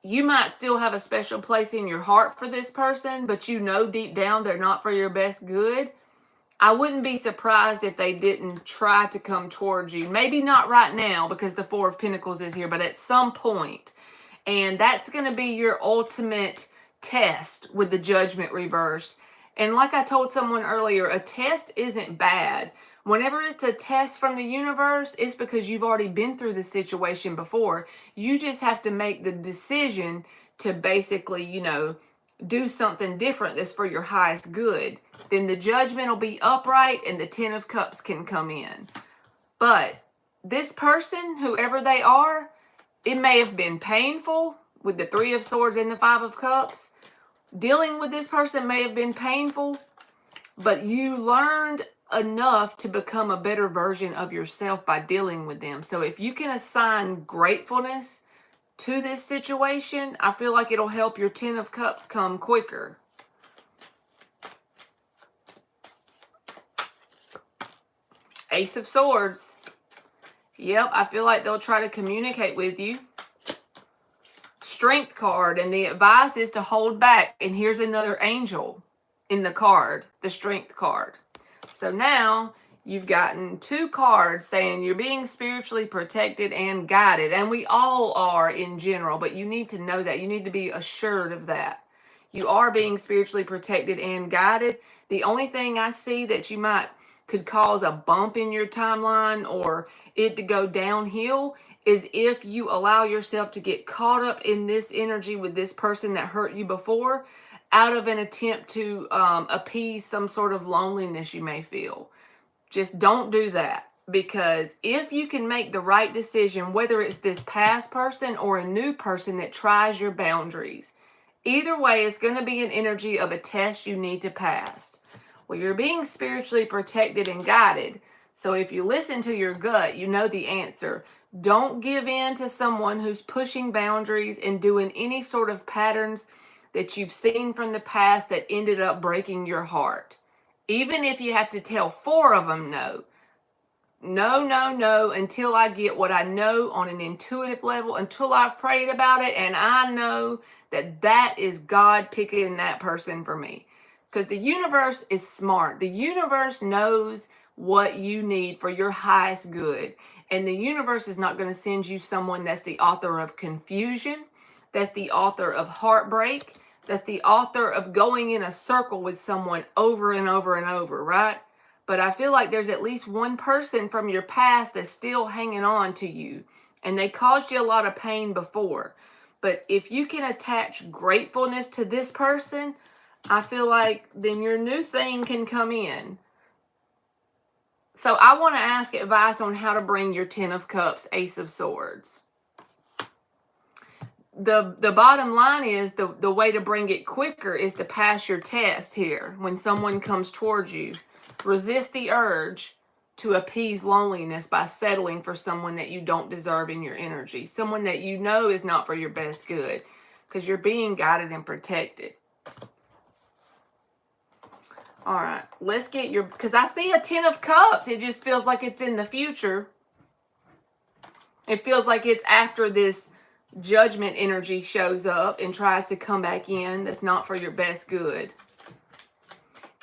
you might still have a special place in your heart for this person, but you know deep down they're not for your best good. I wouldn't be surprised if they didn't try to come towards you. Maybe not right now because the 4 of Pentacles is here, but at some point. And that's going to be your ultimate test with the Judgment reversed. And like I told someone earlier, a test isn't bad. Whenever it's a test from the universe, it's because you've already been through the situation before. You just have to make the decision to basically, you know, do something different that's for your highest good. Then the Judgment will be upright and the 10 of Cups can come in. But this person, whoever they are, it may have been painful with the 3 of Swords and the 5 of Cups. Dealing with this person may have been painful, but you learned enough to become a better version of yourself by dealing with them. So if you can assign gratefulness to this situation, I feel like it'll help your 10 of Cups come quicker. Ace of Swords. Yep, I feel like they'll try to communicate with you. Strength card, and the advice is to hold back. And here's another angel in the card, the Strength card. So now you've gotten 2 cards saying you're being spiritually protected and guided. And we all are in general, but you need to know that. You need to be assured of that. You are being spiritually protected and guided. The only thing I see that you could cause a bump in your timeline or it to go downhill is if you allow yourself to get caught up in this energy with this person that hurt you before out of an attempt to appease some sort of loneliness you may feel. Just don't do that, because if you can make the right decision, whether it's this past person or a new person that tries your boundaries, either way, it's going to be an energy of a test you need to pass. Well, you're being spiritually protected and guided. So if you listen to your gut, you know the answer. Don't give in to someone who's pushing boundaries and doing any sort of patterns that you've seen from the past that ended up breaking your heart. Even if you have to tell 4 of them no. No, no, no, until I get what I know on an intuitive level, until I've prayed about it and I know that that is God picking that person for me. Because the universe is smart. The universe knows what you need for your highest good. And the universe is not going to send you someone that's the author of confusion, that's the author of heartbreak, that's the author of going in a circle with someone over and over and over, right? But I feel like there's at least one person from your past that's still hanging on to you. And they caused you a lot of pain before. But if you can attach gratefulness to this person, I feel like then your new thing can come in. So I want to ask advice on how to bring your 10 of Cups, Ace of Swords. The bottom line is the way to bring it quicker is to pass your test here. When someone comes towards you, resist the urge to appease loneliness by settling for someone that you don't deserve in your energy. Someone that you know is not for your best good, because you're being guided and protected. All right, let's get your, because I see a 10 of Cups. It just feels like it's in the future. It feels like it's after this Judgment energy shows up and tries to come back in. That's not for your best good.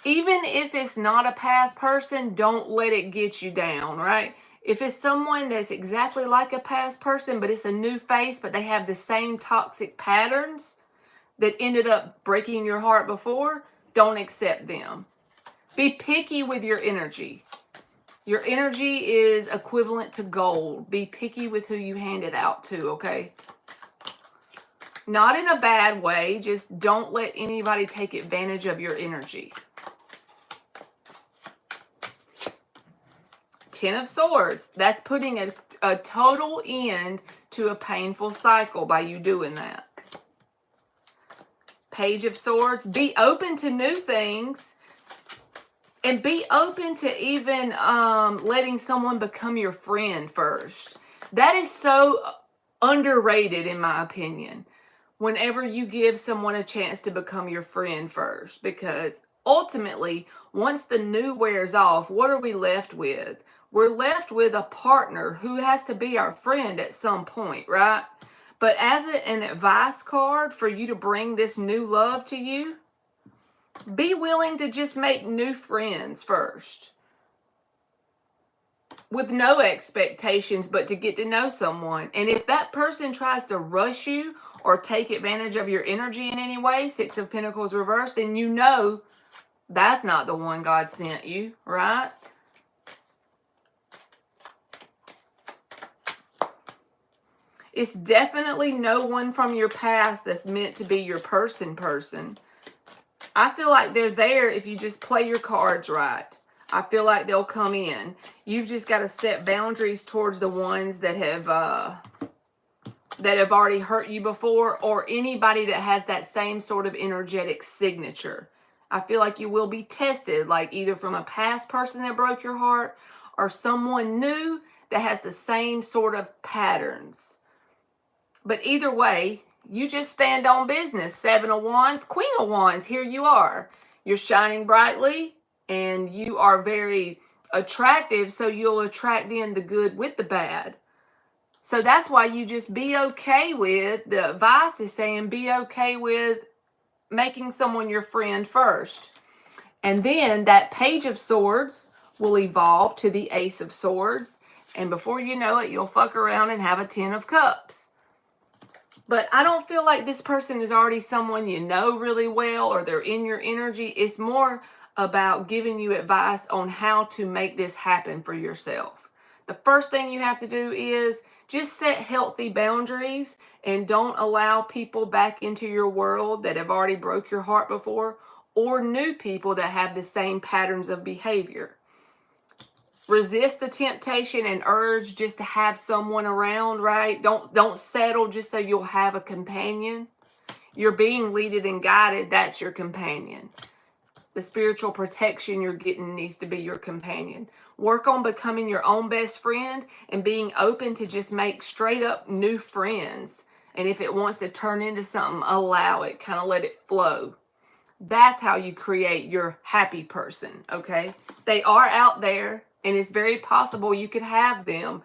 Even if it's not a past person, don't let it get you down, right? If it's someone that's exactly like a past person, but it's a new face, but they have the same toxic patterns that ended up breaking your heart before, don't accept them. Be picky with your energy. Your energy is equivalent to gold. Be picky with who you hand it out to, okay? Not in a bad way, just don't let anybody take advantage of your energy. Ten of Swords, that's putting a total end to a painful cycle by you doing that. Page of Swords, be open to new things and be open to even letting someone become your friend first. That is so underrated in my opinion. Whenever you give someone a chance to become your friend first, because ultimately, once the new wears off, what are we left with? We're left with a partner who has to be our friend at some point, right? But as an advice card for you to bring this new love to you, be willing to just make new friends first. With no expectations, but to get to know someone. And if that person tries to rush you or take advantage of your energy in any way, Six of Pentacles reversed, then you know that's not the one God sent you, right? It's definitely no one from your past that's meant to be your person. I feel like they're there if you just play your cards right. I feel like they'll come in. You've just got to set boundaries towards the ones that have already hurt you before, or anybody that has that same sort of energetic signature. I feel like you will be tested, like either from a past person that broke your heart or someone new that has the same sort of patterns. But either way, you just stand on business. Seven of Wands, Queen of Wands, here you are. You're shining brightly and you are very attractive, so you'll attract in the good with the bad. So that's why you just be okay with, the advice is saying be okay with making someone your friend first. And then that Page of Swords will evolve to the Ace of Swords. And before you know it, you'll fuck around and have a Ten of Cups. But I don't feel like this person is already someone you know really well or they're in your energy. It's more about giving you advice on how to make this happen for yourself. The first thing you have to do is just set healthy boundaries and don't allow people back into your world that have already broke your heart before, or new people that have the same patterns of behavior. Resist the temptation and urge just to have someone around, right? Don't settle just so you'll have a companion. You're being leaded and guided. That's your companion. The spiritual protection you're getting needs to be your companion. Work on becoming your own best friend and being open to just make straight up new friends. And if it wants to turn into something, allow it. Kind of let it flow. That's how you create your happy person, okay? They are out there. And it's very possible you could have them.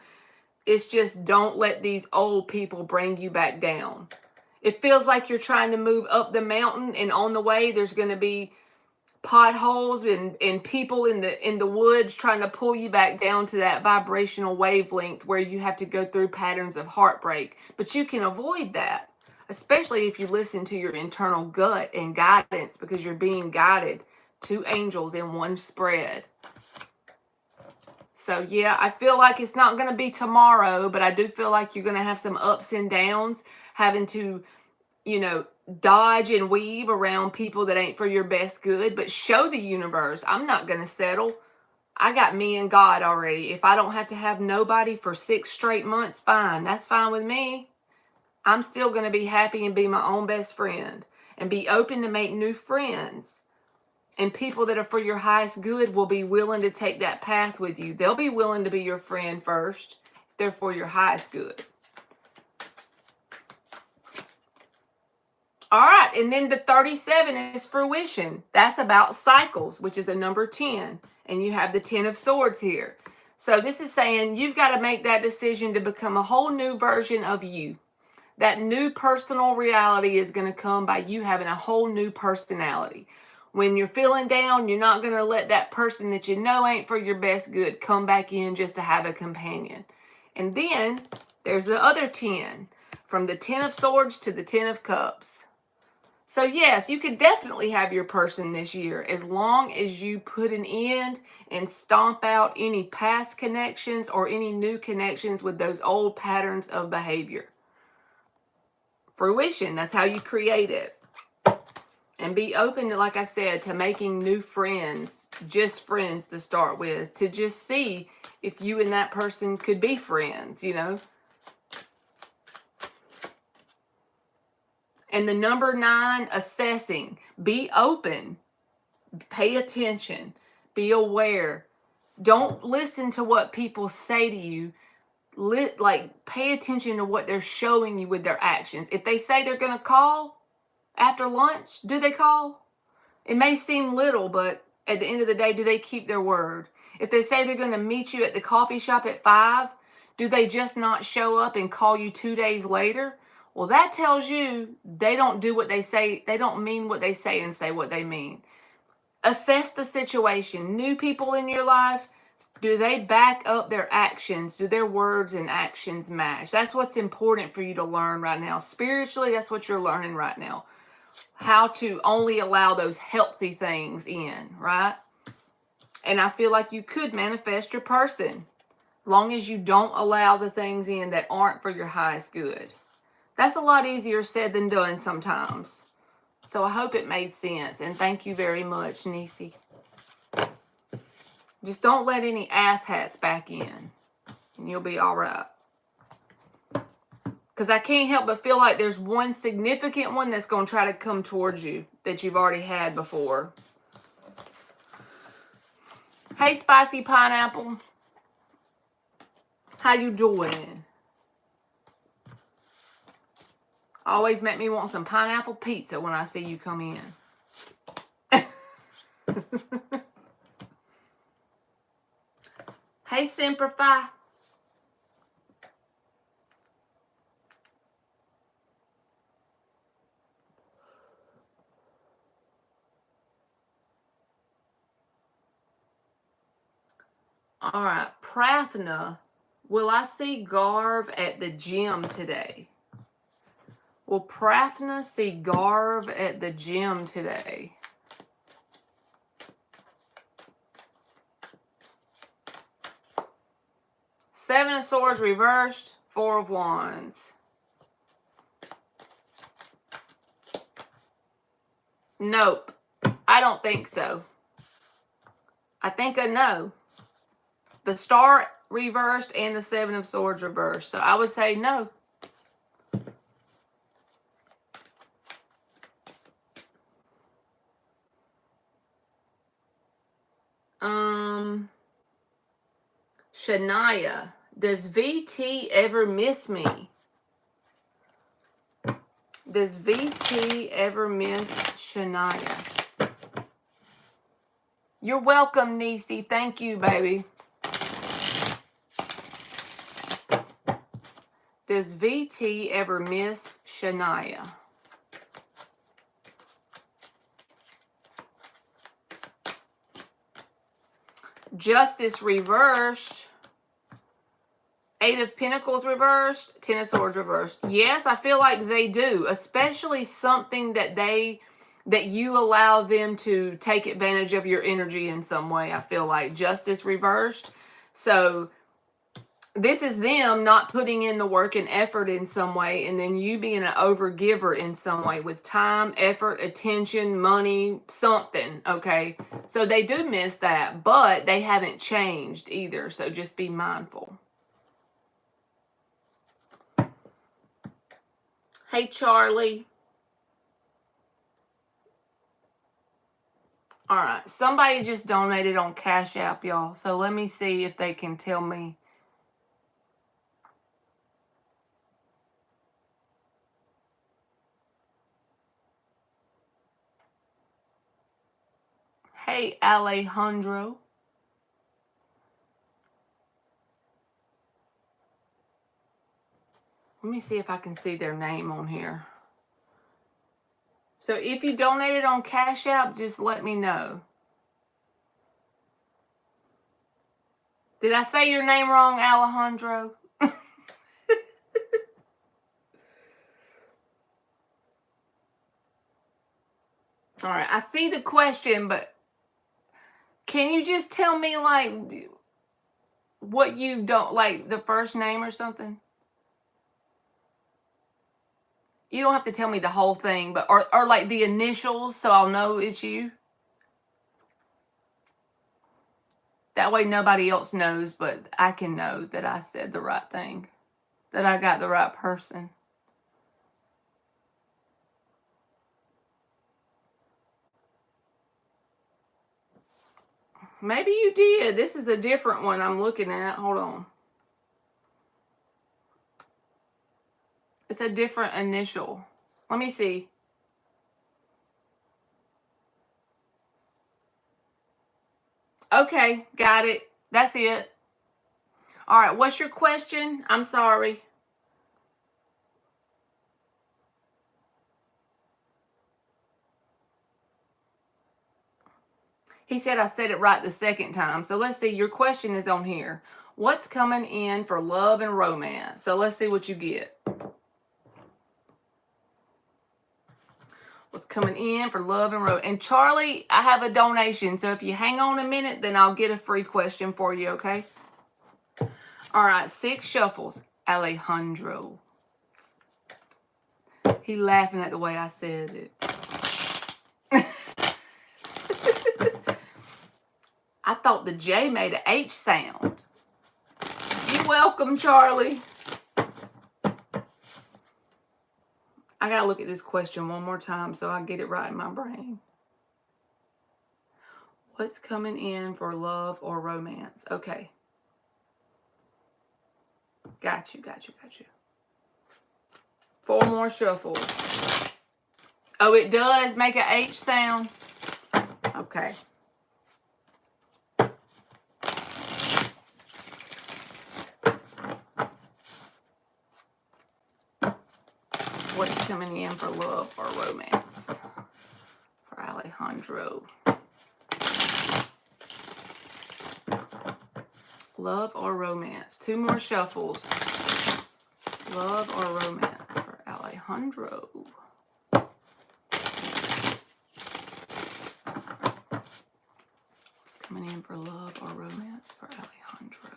It's just don't let these old people bring you back down. It feels like you're trying to move up the mountain, and on the way there's going to be potholes and people in the woods trying to pull you back down to that vibrational wavelength where you have to go through patterns of heartbreak. But you can avoid that, especially if you listen to your internal gut and guidance, because you're being guided. 2 angels in one spread. So, yeah, I feel like it's not going to be tomorrow, but I do feel like you're going to have some ups and downs, having to, dodge and weave around people that ain't for your best good. But show the universe, I'm not going to settle. I got me and God already. If I don't have to have nobody for 6 straight months, fine. That's fine with me. I'm still going to be happy and be my own best friend and be open to make new friends. And people that are for your highest good will be willing to take that path with you. They'll be willing to be your friend first. If they're for your highest good. All right. And then the 37 is fruition. That's about cycles, which is a number 10. And you have the 10 of Swords here. So this is saying you've got to make that decision to become a whole new version of you. That new personal reality is going to come by you having a whole new personality. When you're feeling down, you're not going to let that person that you know ain't for your best good come back in just to have a companion. And then there's the other 10, from the 10 of Swords to the 10 of Cups. So yes, you could definitely have your person this year as long as you put an end and stomp out any past connections or any new connections with those old patterns of behavior. Fruition, that's how you create it. And be open, to, like I said, to making new friends, just friends to start with, to just see if you and that person could be friends, you know. And the number 9, assessing. Be open. Pay attention. Be aware. Don't listen to what people say to you. Pay attention to what they're showing you with their actions. If they say they're going to call after lunch, do they call? It may seem little, but at the end of the day, do they keep their word? If they say they're going to meet you at the coffee shop at 5, do they just not show up and call you 2 days later? Well, that tells you they don't do what they say. They don't mean what they say and say what they mean. Assess the situation. New people in your life, do they back up their actions? Do their words and actions match? That's what's important for you to learn right now. Spiritually, that's what you're learning right now. How to only allow those healthy things in, right? And I feel like you could manifest your person, long as you don't allow the things in that aren't for your highest good. That's a lot easier said than done sometimes. So I hope it made sense. And thank you very much, Nisi. Just don't let any asshats back in, and you'll be all right. Because I can't help but feel like there's one significant one that's going to try to come towards you that you've already had before. Hey, Spicy Pineapple. How you doing? Always make me want some pineapple pizza when I see you come in. Hey, Simplify. All right, Prathna. Will I see Garv at the gym today? Will Prathna see Garv at the gym today? Seven of Swords reversed, 4 of Wands. Nope, I don't think so. I think a no. The Star reversed and the 7 of Swords reversed. So I would say no. Shania, does VT ever miss me? Does VT ever miss Shania? You're welcome, Nisi. Thank you, baby. Does VT ever miss Shania? Justice reversed. 8 of Pentacles reversed. 10 of Swords reversed. Yes, I feel like they do. Especially something that you allow them to take advantage of your energy in some way. I feel like Justice reversed. So this is them not putting in the work and effort in some way, and then you being an overgiver in some way with time, effort, attention, money, something, okay? So they do miss that, but they haven't changed either, so just be mindful. Hey, Charlie. All right, somebody just donated on Cash App, y'all, so let me see if they can tell me. Hey, Alejandro. Let me see if I can see their name on here. So if you donated on Cash App, just let me know. Did I say your name wrong, Alejandro? All right, I see the question, but can you just tell me, like, what you don't, like, the first name or something? You don't have to tell me the whole thing, but, or like the initials, so I'll know it's you. That way nobody else knows, but I can know that I said the right thing, that I got the right person. Maybe you did. This is a different one I'm looking at. Hold on. It's a different initial. Let me see. Okay, got it. That's it. All right, what's your question? I'm sorry. He said I said it right the second time. So let's see. Your question is on here. What's coming in for love and romance? So let's see what you get. What's coming in for love and romance? And Charlie, I have a donation. So if you hang on a minute, then I'll get a free question for you, okay? All right, 6 shuffles. Alejandro. He laughing at the way I said it. I thought the J made an H sound. You're welcome, Charlie. I gotta look at this question one more time so I get it right in my brain. What's coming in for love or romance? Okay. Got you. 4 more shuffles. Oh, it does make an H sound? Okay. What's coming in for love or romance for Alejandro? Love or romance? 2 more shuffles. Love or romance for Alejandro? What's coming in for love or romance for Alejandro?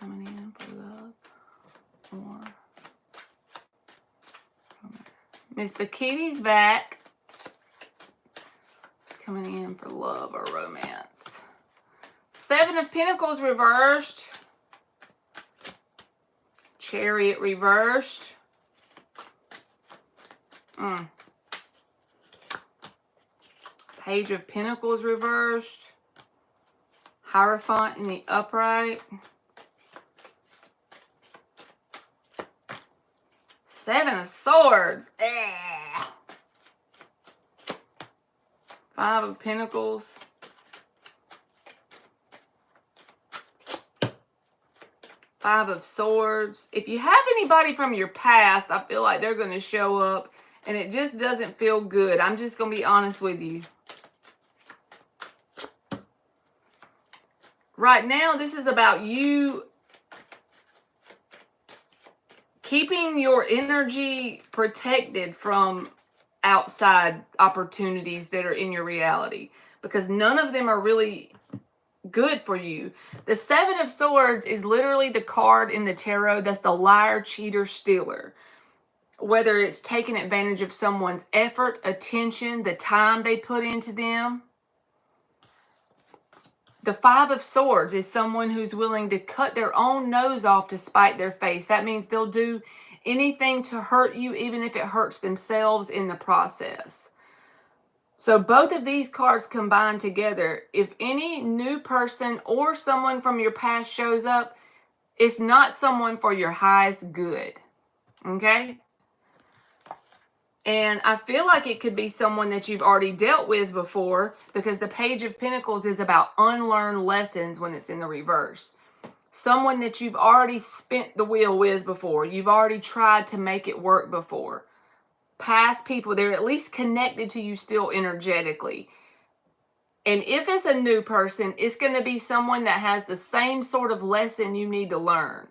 Coming in for love or romance. Miss Bikini's back. It's coming in for love or romance. 7 of Pentacles reversed. Chariot reversed. Page of Pentacles reversed. Hierophant in the upright. 7 of Swords. 5 of Pentacles. 5 of Swords. If you have anybody from your past, I feel like they're going to show up and it just doesn't feel good. I'm just going to be honest with you. Right now, this is about you keeping your energy protected from outside opportunities that are in your reality, because none of them are really good for you. The 7 of Swords is literally the card in the tarot that's the liar, cheater, stealer. Whether it's taking advantage of someone's effort, attention, the time they put into them. The 5 of Swords is someone who's willing to cut their own nose off to spite their face. That means they'll do anything to hurt you, even if it hurts themselves in the process. So both of these cards combined together, if any new person or someone from your past shows up, it's not someone for your highest good. Okay? And I feel like it could be someone that you've already dealt with before, because the Page of Pentacles is about unlearned lessons when it's in the reverse. Someone that you've already spent the wheel with before. You've already tried to make it work before. Past people, they're at least connected to you still energetically. And if it's a new person, it's going to be someone that has the same sort of lesson you need to learn.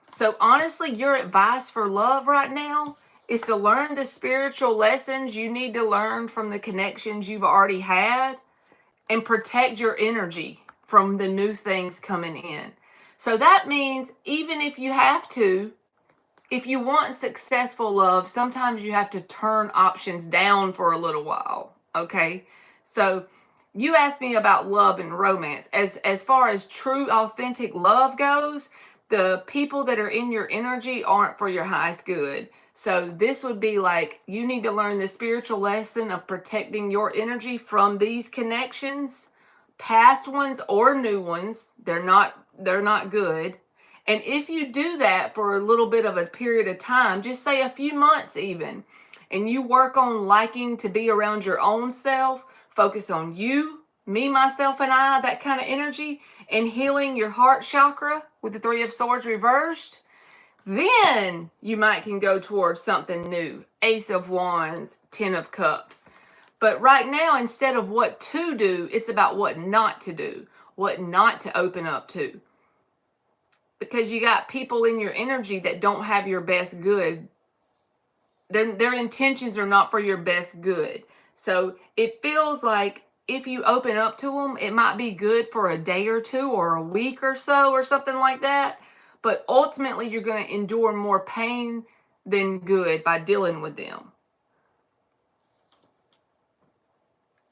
So honestly, your advice for love right now is to learn the spiritual lessons you need to learn from the connections you've already had, and protect your energy from the new things coming in. So that means even if you have to, if you want successful love, sometimes you have to turn options down for a little while. Okay? So you asked me about love and romance. As far as true, authentic love goes, the people that are in your energy aren't for your highest good. So this would be like, you need to learn the spiritual lesson of protecting your energy from these connections, past ones or new ones. They're not good. And if you do that for a little bit of a period of time, just say a few months even, and you work on liking to be around your own self, focus on you, me, myself, and I, that kind of energy, and healing your heart chakra with the Three of Swords reversed, then you might can go towards something new. Ace of Wands, Ten of Cups. But right now, instead of what to do, it's about what not to do, what not to open up to. Because you got people in your energy that don't have your best good. Their intentions are not for your best good. So it feels like if you open up to them, it might be good for a day or two or a week or so or something like that. But ultimately, you're going to endure more pain than good by dealing with them.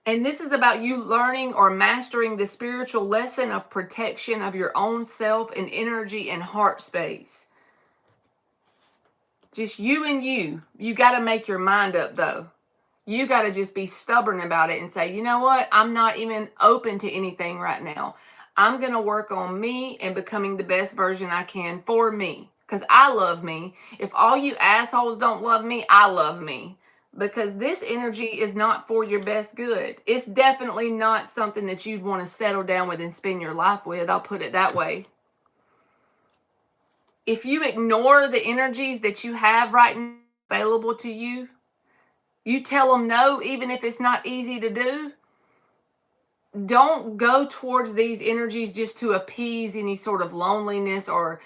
And this is about you learning or mastering the spiritual lesson of protection of your own self and energy and heart space. Just you and you. You got to make your mind up, though. You got to just be stubborn about it and say, you know what? I'm not even open to anything right now. I'm going to work on me and becoming the best version I can for me. Because I love me. If all you assholes don't love me, I love me. Because this energy is not for your best good. It's definitely not something that you'd want to settle down with and spend your life with. I'll put it that way. If you ignore the energies that you have right now available to you, you tell them no, even if it's not easy to do. Don't go towards these energies just to appease any sort of loneliness or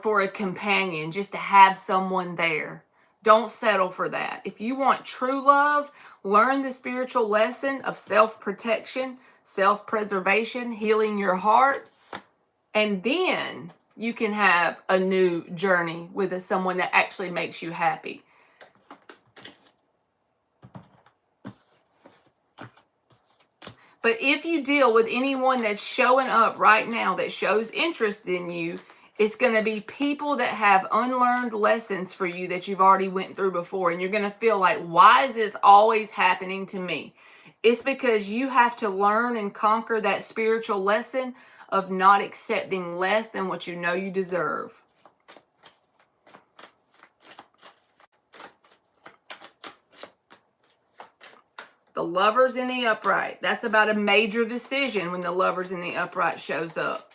for a companion, just to have someone there. Don't settle for that. If you want true love, learn the spiritual lesson of self-protection, self-preservation, healing your heart, and then you can have a new journey with someone that actually makes you happy. But if you deal with anyone that's showing up right now that shows interest in you, it's going to be people that have unlearned lessons for you that you've already went through before. And you're going to feel like, why is this always happening to me? It's because you have to learn and conquer that spiritual lesson of not accepting less than what you know you deserve. The Lovers in the upright. That's about a major decision when the Lovers in the upright shows up.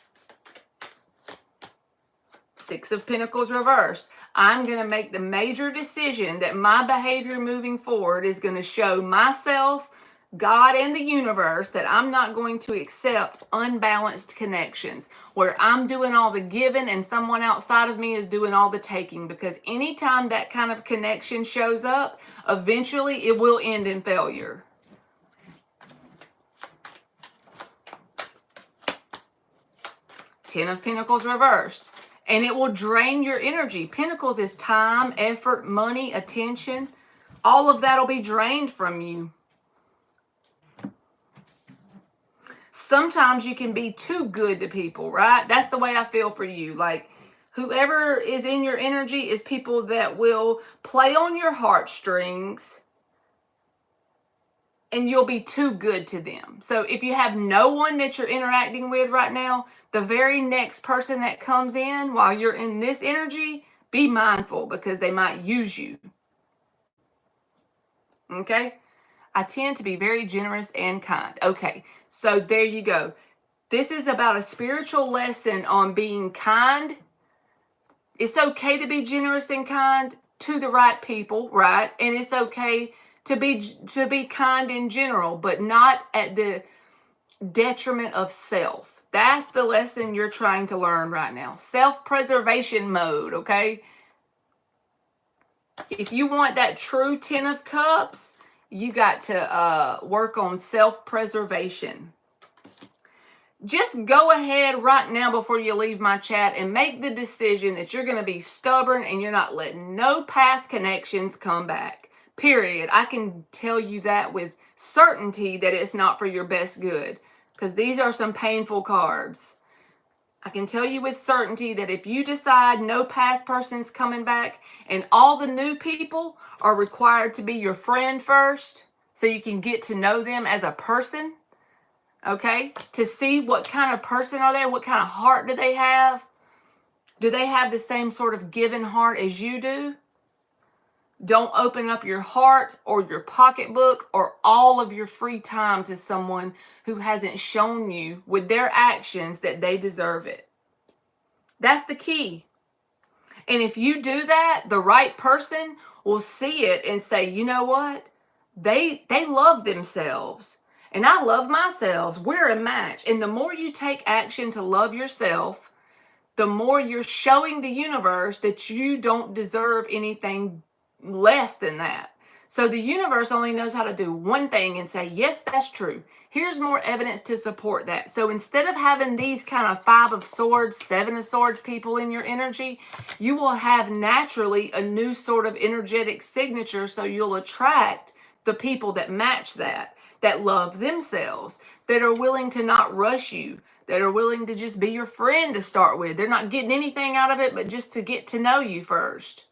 Six of Pentacles reversed. I'm going to make the major decision that my behavior moving forward is going to show myself, God, and the universe that I'm not going to accept unbalanced connections where I'm doing all the giving and someone outside of me is doing all the taking. Because anytime that kind of connection shows up, eventually it will end in failure. Ten of Pentacles reversed. And it will drain your energy. Pentacles is time, effort, money, attention. All of that will be drained from you. Sometimes you can be too good to people, right? That's the way I feel for you. Like, whoever is in your energy is people that will play on your heartstrings, and you'll be too good to them. So if you have no one that you're interacting with right now, the very next person that comes in while you're in this energy, be mindful because they might use you. Okay? I tend to be very generous and kind. Okay, so there you go. This is about a spiritual lesson on being kind. It's okay to be generous and kind to the right people, right? And it's okay to be kind in general, but not at the detriment of self. That's the lesson you're trying to learn right now. Self-preservation mode, okay? If you want that true 10 of cups, you got to work on self-preservation. Just go ahead right now before you leave my chat and make the decision that you're going to be stubborn and you're not letting no past connections come back. Period. I can tell you that with certainty that it's not for your best good, because these are some painful cards. I can tell you with certainty that if you decide no past person's coming back and all the new people are required to be your friend first so you can get to know them as a person, okay, to see what kind of person are they, what kind of heart do they have? Do they have the same sort of giving heart as you do? Don't open up your heart or your pocketbook or all of your free time to someone who hasn't shown you with their actions that they deserve it. That's the key. And if you do that, the right person will see it and say, you know what? They love themselves. And I love myself. We're a match. And the more you take action to love yourself, the more you're showing the universe that you don't deserve anything less than that. So the universe only knows how to do one thing and say, yes, that's true. Here's more evidence to support that. So instead of having these kind of 5 of swords, 7 of swords people in your energy, you will have naturally a new sort of energetic signature. So you'll attract the people that match that love themselves, that are willing to not rush you, that are willing to just be your friend to start with. They're not getting anything out of it, but just to get to know you first.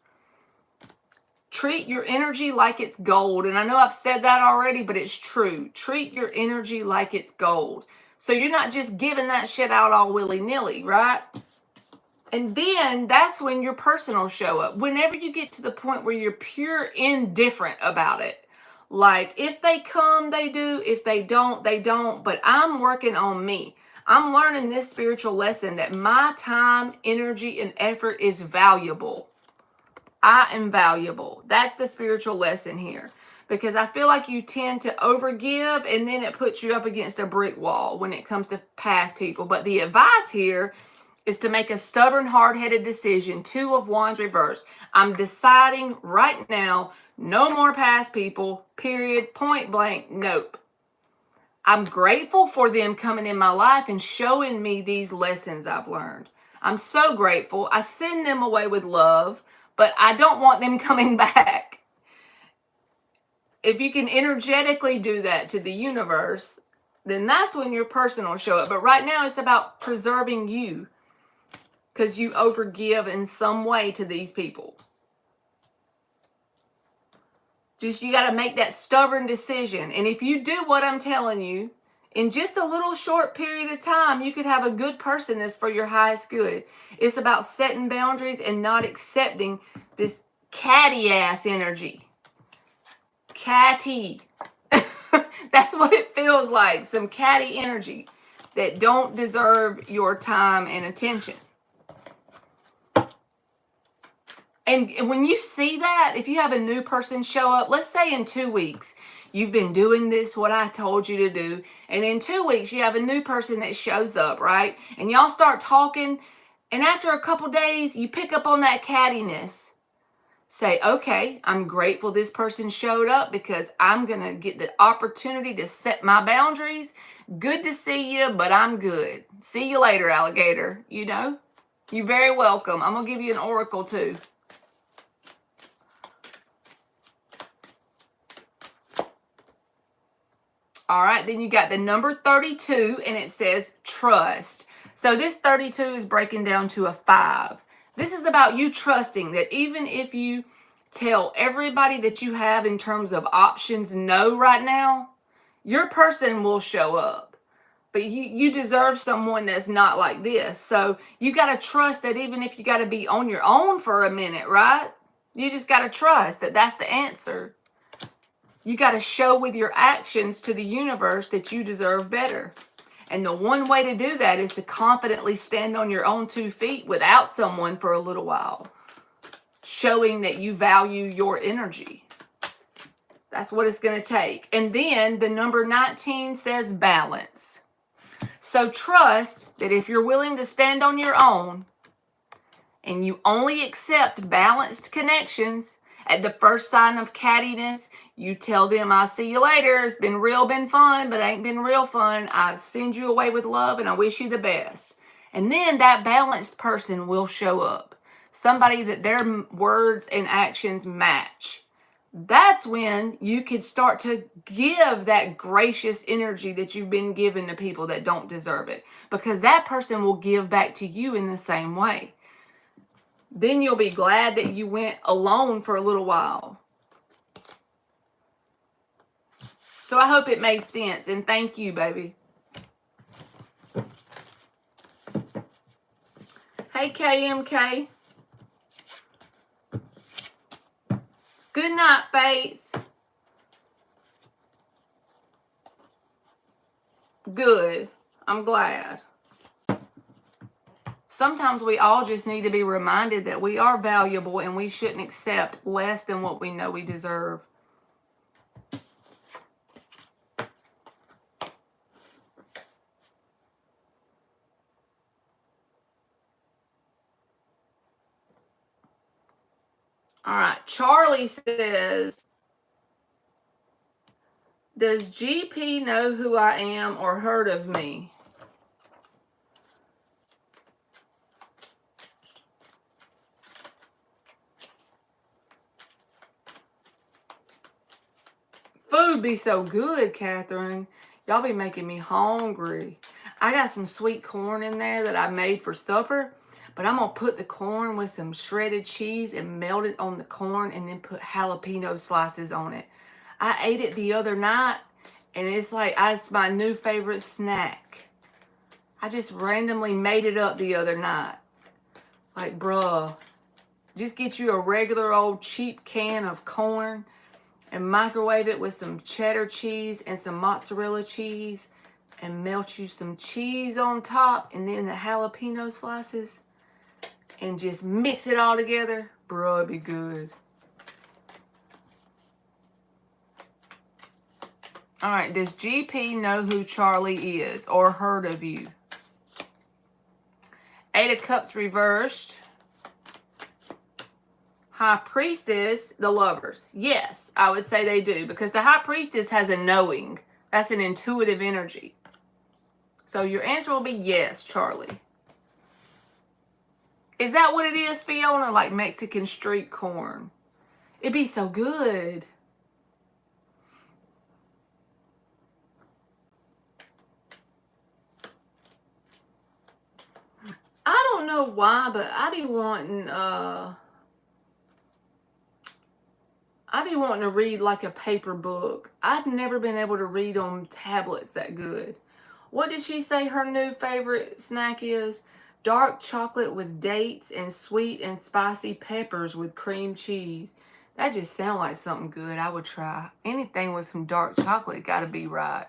Treat your energy like it's gold. And I know I've said that already, but it's true. Treat your energy like it's gold. So you're not just giving that shit out all willy-nilly, right? And then that's when your person will show up. Whenever you get to the point where you're pure indifferent about it. Like, if they come, they do. If they don't, they don't. But I'm working on me. I'm learning this spiritual lesson that my time, energy, and effort is valuable. I am valuable. That's the spiritual lesson here. Because I feel like you tend to overgive and then it puts you up against a brick wall when it comes to past people. But the advice here is to make a stubborn, hard-headed decision. 2 of Wands reversed. I'm deciding right now, no more past people, period, point blank, nope. I'm grateful for them coming in my life and showing me these lessons I've learned. I'm so grateful. I send them away with love, but I don't want them coming back. If you can energetically do that to the universe, then that's when your person will show up. But right now it's about preserving you because you overgive in some way to these people. Just you got to make that stubborn decision. And if you do what I'm telling you, in just a little short period of time, you could have a good person that's for your highest good. It's about setting boundaries and not accepting this catty ass energy. Catty. That's what it feels like. Some catty energy that don't deserve your time and attention. And when you see that, if you have a new person show up, let's say in 2 weeks, you've been doing this, what I told you to do. And in 2 weeks, you have a new person that shows up, right? And y'all start talking. And after a couple days, you pick up on that cattiness. Say, okay, I'm grateful this person showed up because I'm going to get the opportunity to set my boundaries. Good to see you, but I'm good. See you later, alligator. You know, you're very welcome. I'm going to give you an oracle too. All right, then you got the number 32, and it says trust. So this 32 is breaking down to a 5. This is about you trusting that even if you tell everybody that you have in terms of options no right now, your person will show up. But you deserve someone that's not like this. So you got to trust that even if you got to be on your own for a minute, right? You just got to trust that that's the answer. You got to show with your actions to the universe that you deserve better. And the one way to do that is to confidently stand on your own 2 feet without someone for a little while, showing that you value your energy. That's what it's going to take. And then the number 19 says balance. So trust that if you're willing to stand on your own and you only accept balanced connections, at the first sign of cattiness, you tell them, I'll see you later. It's been fun, but it ain't been real fun. I send you away with love and I wish you the best. And then that balanced person will show up. Somebody that their words and actions match. That's when you could start to give that gracious energy that you've been given to people that don't deserve it. Because that person will give back to you in the same way. Then you'll be glad that you went alone for a little while. So I hope it made sense. And thank you, baby. Hey, KMK. Good night, Faith. Good. I'm glad. Sometimes we all just need to be reminded that we are valuable and we shouldn't accept less than what we know we deserve. All right, Charlie says, does GP know who I am or heard of me? Food be so good, Catherine. Y'all be making me hungry. I got some sweet corn in there that I made for supper, but I'm going to put the corn with some shredded cheese and melt it on the corn and then put jalapeno slices on it. I ate it the other night, and it's like, it's my new favorite snack. I just randomly made it up the other night. Like, bruh, just get you a regular old cheap can of corn and microwave it with some cheddar cheese and some mozzarella cheese and melt you some cheese on top and then the jalapeno slices and just mix it all together. Bro, it'd be good. All right, does GP know who Charlie is or heard of you? 8 of Cups reversed. High Priestess, the Lovers. Yes, I would say they do, because the High Priestess has a knowing. That's an intuitive energy. So your answer will be yes, Charlie. Is that what it is, Fiona? Like Mexican street corn. It'd be so good. I don't know why, but I be wanting to read like a paper book. I've never been able to read on tablets that good. What did she say her new favorite snack is? Dark chocolate with dates and sweet and spicy peppers with cream cheese. That just sounds like something good I would try. Anything with some dark chocolate got to be right.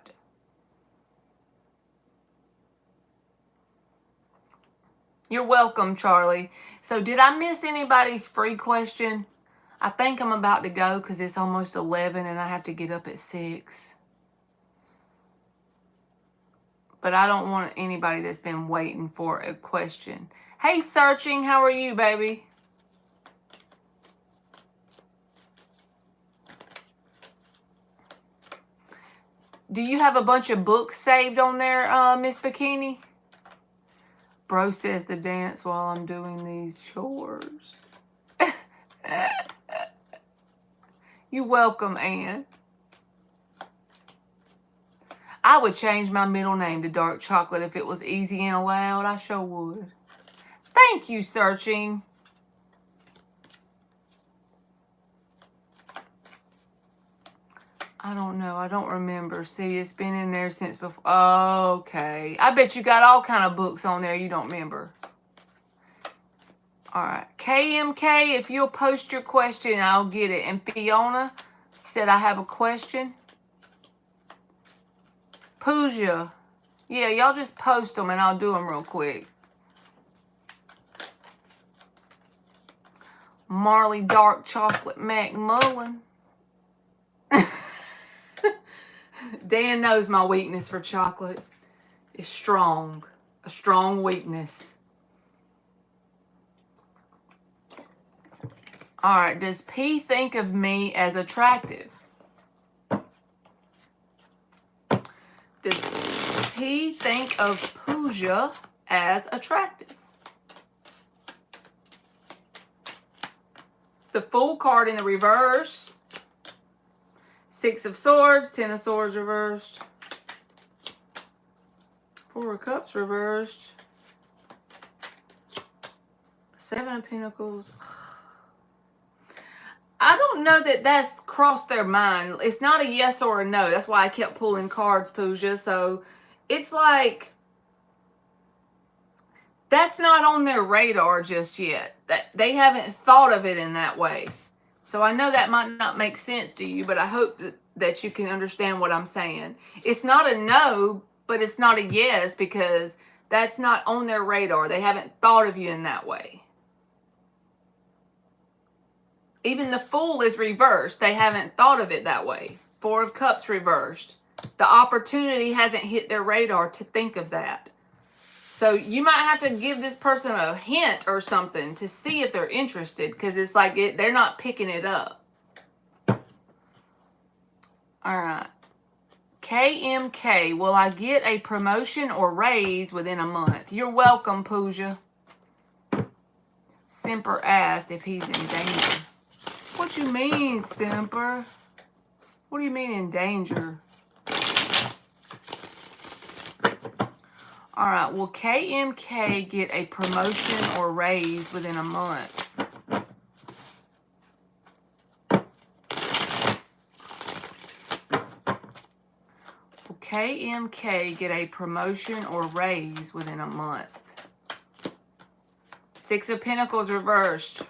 You're welcome, Charlie. So did I miss anybody's free question? I think I'm about to go because it's almost 11 and I have to get up at 6. But I don't want anybody that's been waiting for a question. Hey, Searching, how are you, baby? Do you have a bunch of books saved on there, Miss Bikini? Bro says to dance while I'm doing these chores. You're welcome, Ann. I would change my middle name to Dark Chocolate if it was easy and allowed. I sure would. Thank you, Searching. I don't know. I don't remember. See, it's been in there since before. Oh, okay. I bet you got all kind of books on there you don't remember. All right. KMK, if you'll post your question, I'll get it. And Fiona, said, I have a question. Pooja. Yeah, y'all just post them and I'll do them real quick. Marley Dark Chocolate McMullen. Dan knows my weakness for chocolate is strong. A strong weakness. Alright, does P think of me as attractive? Does P think of Pooja as attractive? The Fool card in the reverse. 6 of Swords, 10 of Swords reversed. 4 of Cups reversed. 7 of Pentacles. I don't know that that's crossed their mind. It's not a yes or a no. That's why I kept pulling cards, Pooja. So it's like that's not on their radar just yet. That they haven't thought of it in that way. So I know that might not make sense to you, but I hope that you can understand what I'm saying. It's not a no, but it's not a yes because that's not on their radar. They haven't thought of you in that way. Even the Fool is reversed. They haven't thought of it that way. 4 of Cups reversed. The opportunity hasn't hit their radar to think of that. So you might have to give this person a hint or something to see if they're interested because it's like they're not picking it up. All right. KMK, will I get a promotion or raise within a month? You're welcome, Pooja. Simper asked if he's in danger. What you mean, Simper? What do you mean in danger? All right, will KMK get a promotion or raise within a month? Will KMK get a promotion or raise within a month? 6 of Pentacles reversed.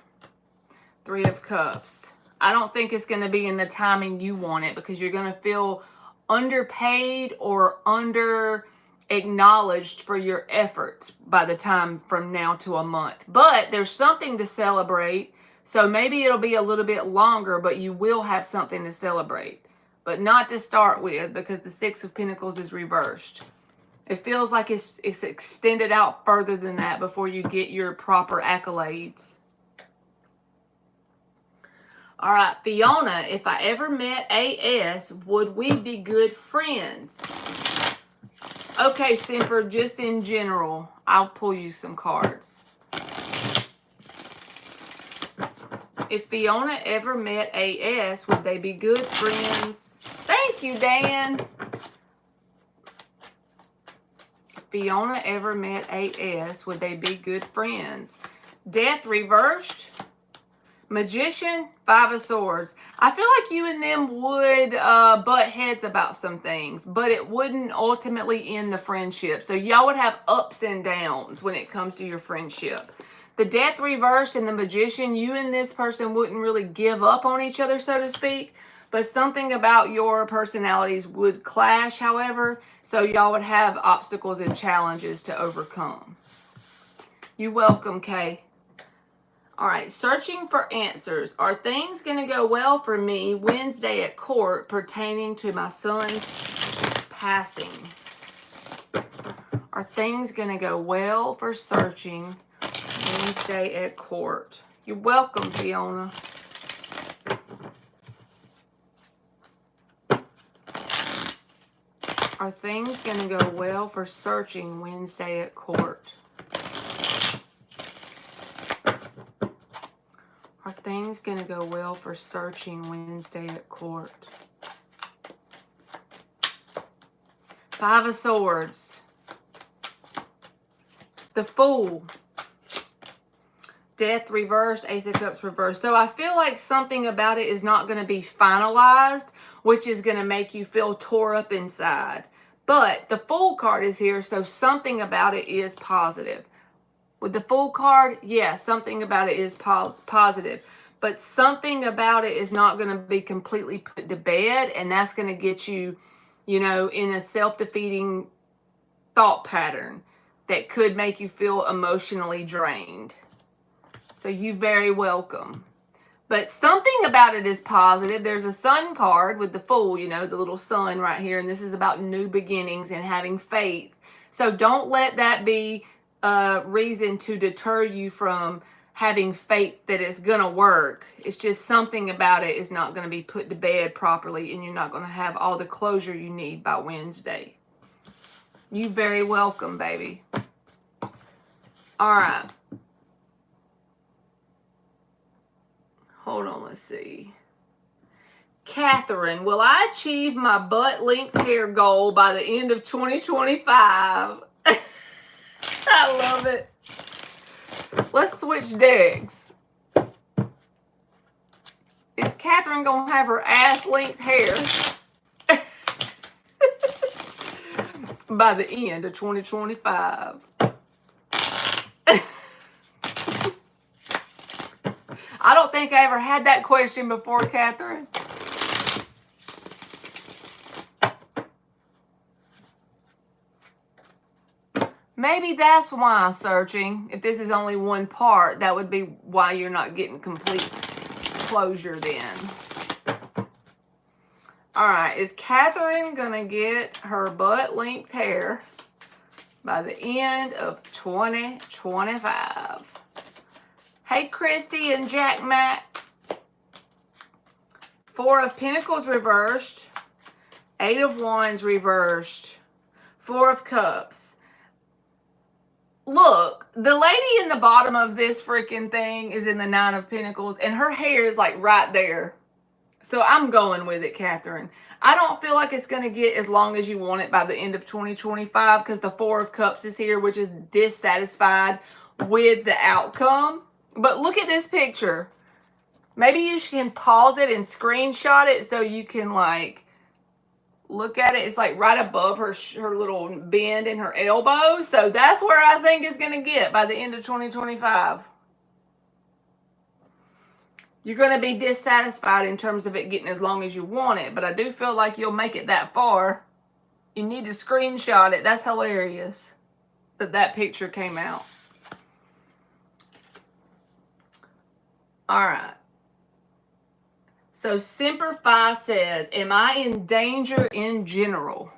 3 of Cups. I don't think it's going to be in the timing you want it because you're going to feel underpaid or under acknowledged for your efforts by the time from now to a month. But there's something to celebrate. So maybe it'll be a little bit longer, but you will have something to celebrate. But not to start with because the 6 of Pentacles is reversed. It feels like it's extended out further than that before you get your proper accolades. All right, Fiona, if I ever met AS, would we be good friends? Okay, Simper, just in general, I'll pull you some cards. If Fiona ever met AS, would they be good friends? Thank you, Dan. If Fiona ever met AS, would they be good friends? Death reversed. Magician, 5 of Swords. I feel like you and them would butt heads about some things, but it wouldn't ultimately end the friendship. So y'all would have ups and downs when it comes to your friendship. The Death reversed and the Magician, you and this person wouldn't really give up on each other, so to speak, but something about your personalities would clash, however, so y'all would have obstacles and challenges to overcome. You're welcome, Kay. All right, searching for answers. Are things going to go well for me Wednesday at court pertaining to my son's passing? Are things going to go well for searching Wednesday at court? You're welcome, Fiona. Are things going to go well for searching Wednesday at court? Are things going to go well for searching Wednesday at court? 5 of Swords. The Fool. Death reversed, Ace of Cups reversed. So I feel like something about it is not going to be finalized, which is going to make you feel tore up inside. But the Fool card is here, so something about it is positive. With the Fool card, yes, something about it is positive. but something about it is not going to be completely put to bed, and that's going to get you, you know, in a self-defeating thought pattern that could make you feel emotionally drained. So you very welcome. But something about it is positive. There's a sun card with the Fool, you know, the little sun right here. And this is about new beginnings and having faith. So don't let that be a reason to deter you from having faith that it's going to work. It's just something about it is not going to be put to bed properly, and you're not going to have all the closure you need by Wednesday. You very welcome, baby. All right. Hold on, let's see. Catherine, will I achieve my butt length hair goal by the end of 2025? I love it. Let's switch decks. Is Catherine going to have her ass length hair by the end of 2025? I don't think I ever had that question before, Catherine. Maybe that's why I'm searching. If this is only one part, that would be why you're not getting complete closure then. All right, is Catherine going to get her butt length hair by the end of 2025? Hey, Christy and Jack Matt. 4 of Pentacles reversed. 8 of Wands reversed. 4 of Cups. Look, the lady in the bottom of this freaking thing is in the 9 of Pentacles, and her hair is like right there. So I'm going with it, Catherine. I don't feel like it's going to get as long as you want it by the end of 2025 because the 4 of Cups is here, which is dissatisfied with the outcome. But look at this picture. Maybe you can pause it and screenshot it so you can like look at it. It's like right above her little bend in her elbow. So that's where I think it's going to get by the end of 2025. You're going to be dissatisfied in terms of it getting as long as you want it. But I do feel like you'll make it that far. You need to screenshot it. That's hilarious that that picture came out. All right. So Semper Fi says, am I in danger in general?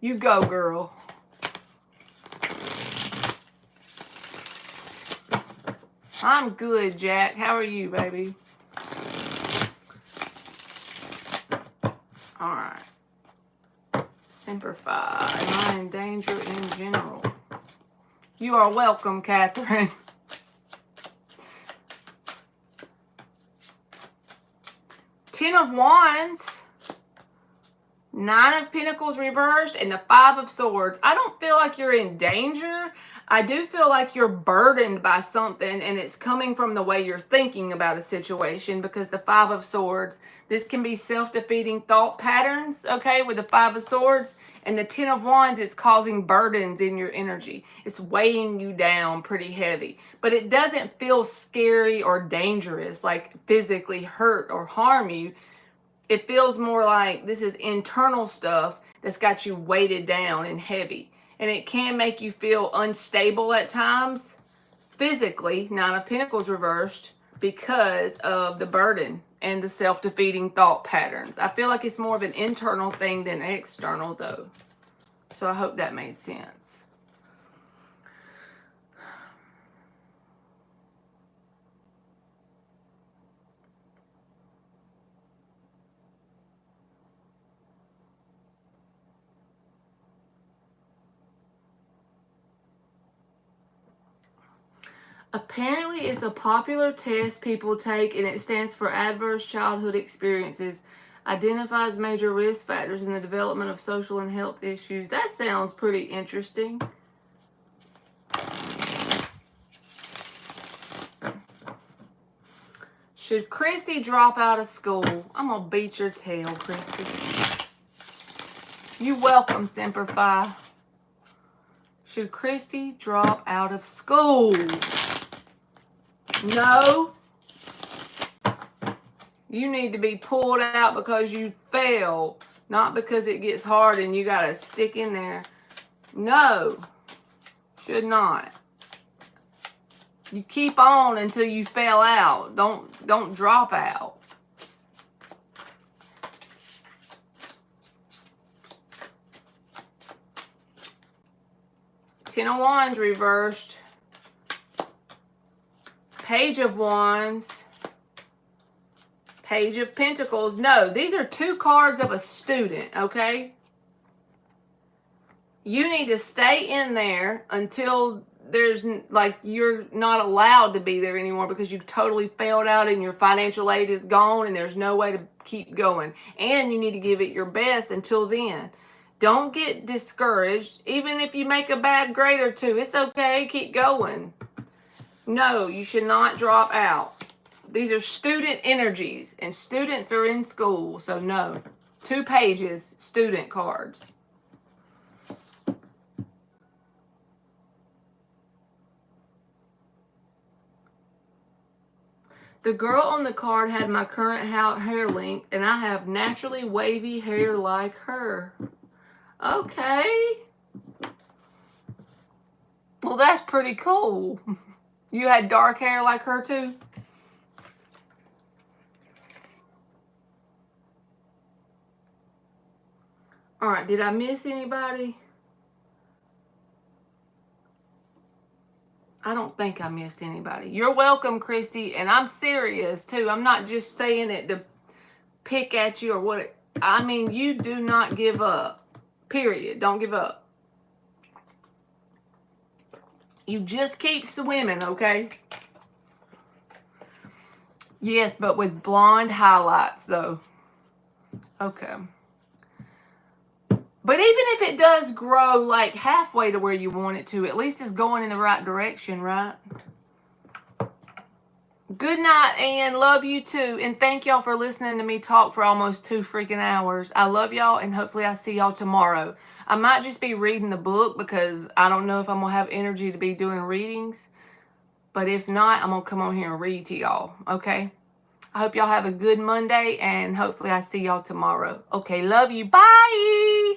You go, girl. I'm good, Jack. How are you, baby? All right. Semper Fi, am I in danger in general? You are welcome, Catherine. 10 of Wands, 9 of Pentacles reversed, and the 5 of Swords. I don't feel like you're in danger. I do feel like you're burdened by something, and it's coming from the way you're thinking about a situation, because the 5 of Swords, this can be self-defeating thought patterns, okay, with the 5 of Swords. And the 10 of Wands is causing burdens in your energy. It's weighing you down pretty heavy. But it doesn't feel scary or dangerous, like physically hurt or harm you. It feels more like this is internal stuff that's got you weighted down and heavy. And it can make you feel unstable at times, physically, 9 of Pentacles reversed, because of the burden and the self-defeating thought patterns. I feel like it's more of an internal thing than external, though. So I hope that made sense. Apparently, it's a popular test people take, and it stands for Adverse Childhood Experiences. Identifies major risk factors in the development of social and health issues. That sounds pretty interesting. Should Christy drop out of school? I'm going to beat your tail, Christy. You welcome, Semper Fi. Should Christy drop out of school? No. You need to be pulled out because you fail, not because it gets hard and you got to stick in there. No, should not. You keep on until you fail out. Don't drop out. Ten of Wands reversed. Page of Wands. Page of Pentacles. No, these are two cards of a student, okay? You need to stay in there until there's, like, you're not allowed to be there anymore because you totally failed out and your financial aid is gone and there's no way to keep going. And you need to give it your best until then. Don't get discouraged. Even if you make a bad grade or two, it's okay. Keep going. No, you should not drop out. These are student energies, and students are in school, so no. 2 pages, student cards. The girl on the card had my current hair length, and I have naturally wavy hair like her. Okay. Well, that's pretty cool. You had dark hair like her, too? All right, did I miss anybody? I don't think I missed anybody. You're welcome, Christy, and I'm serious, too. I'm not just saying it to pick at you or what. I mean, you do not give up, period. Don't give up. You just keep swimming, okay? Yes, but with blonde highlights, though. Okay. But even if it does grow like halfway to where you want it to, at least it's going in the right direction, right? Good night, Ann. Love you too. And thank y'all for listening to me talk for almost 2 freaking hours. I love y'all, and hopefully I see y'all tomorrow. I might just be reading the book because I don't know if I'm going to have energy to be doing readings. But if not, I'm going to come on here and read to y'all, okay? I hope y'all have a good Monday, and hopefully I see y'all tomorrow. Okay, love you. Bye!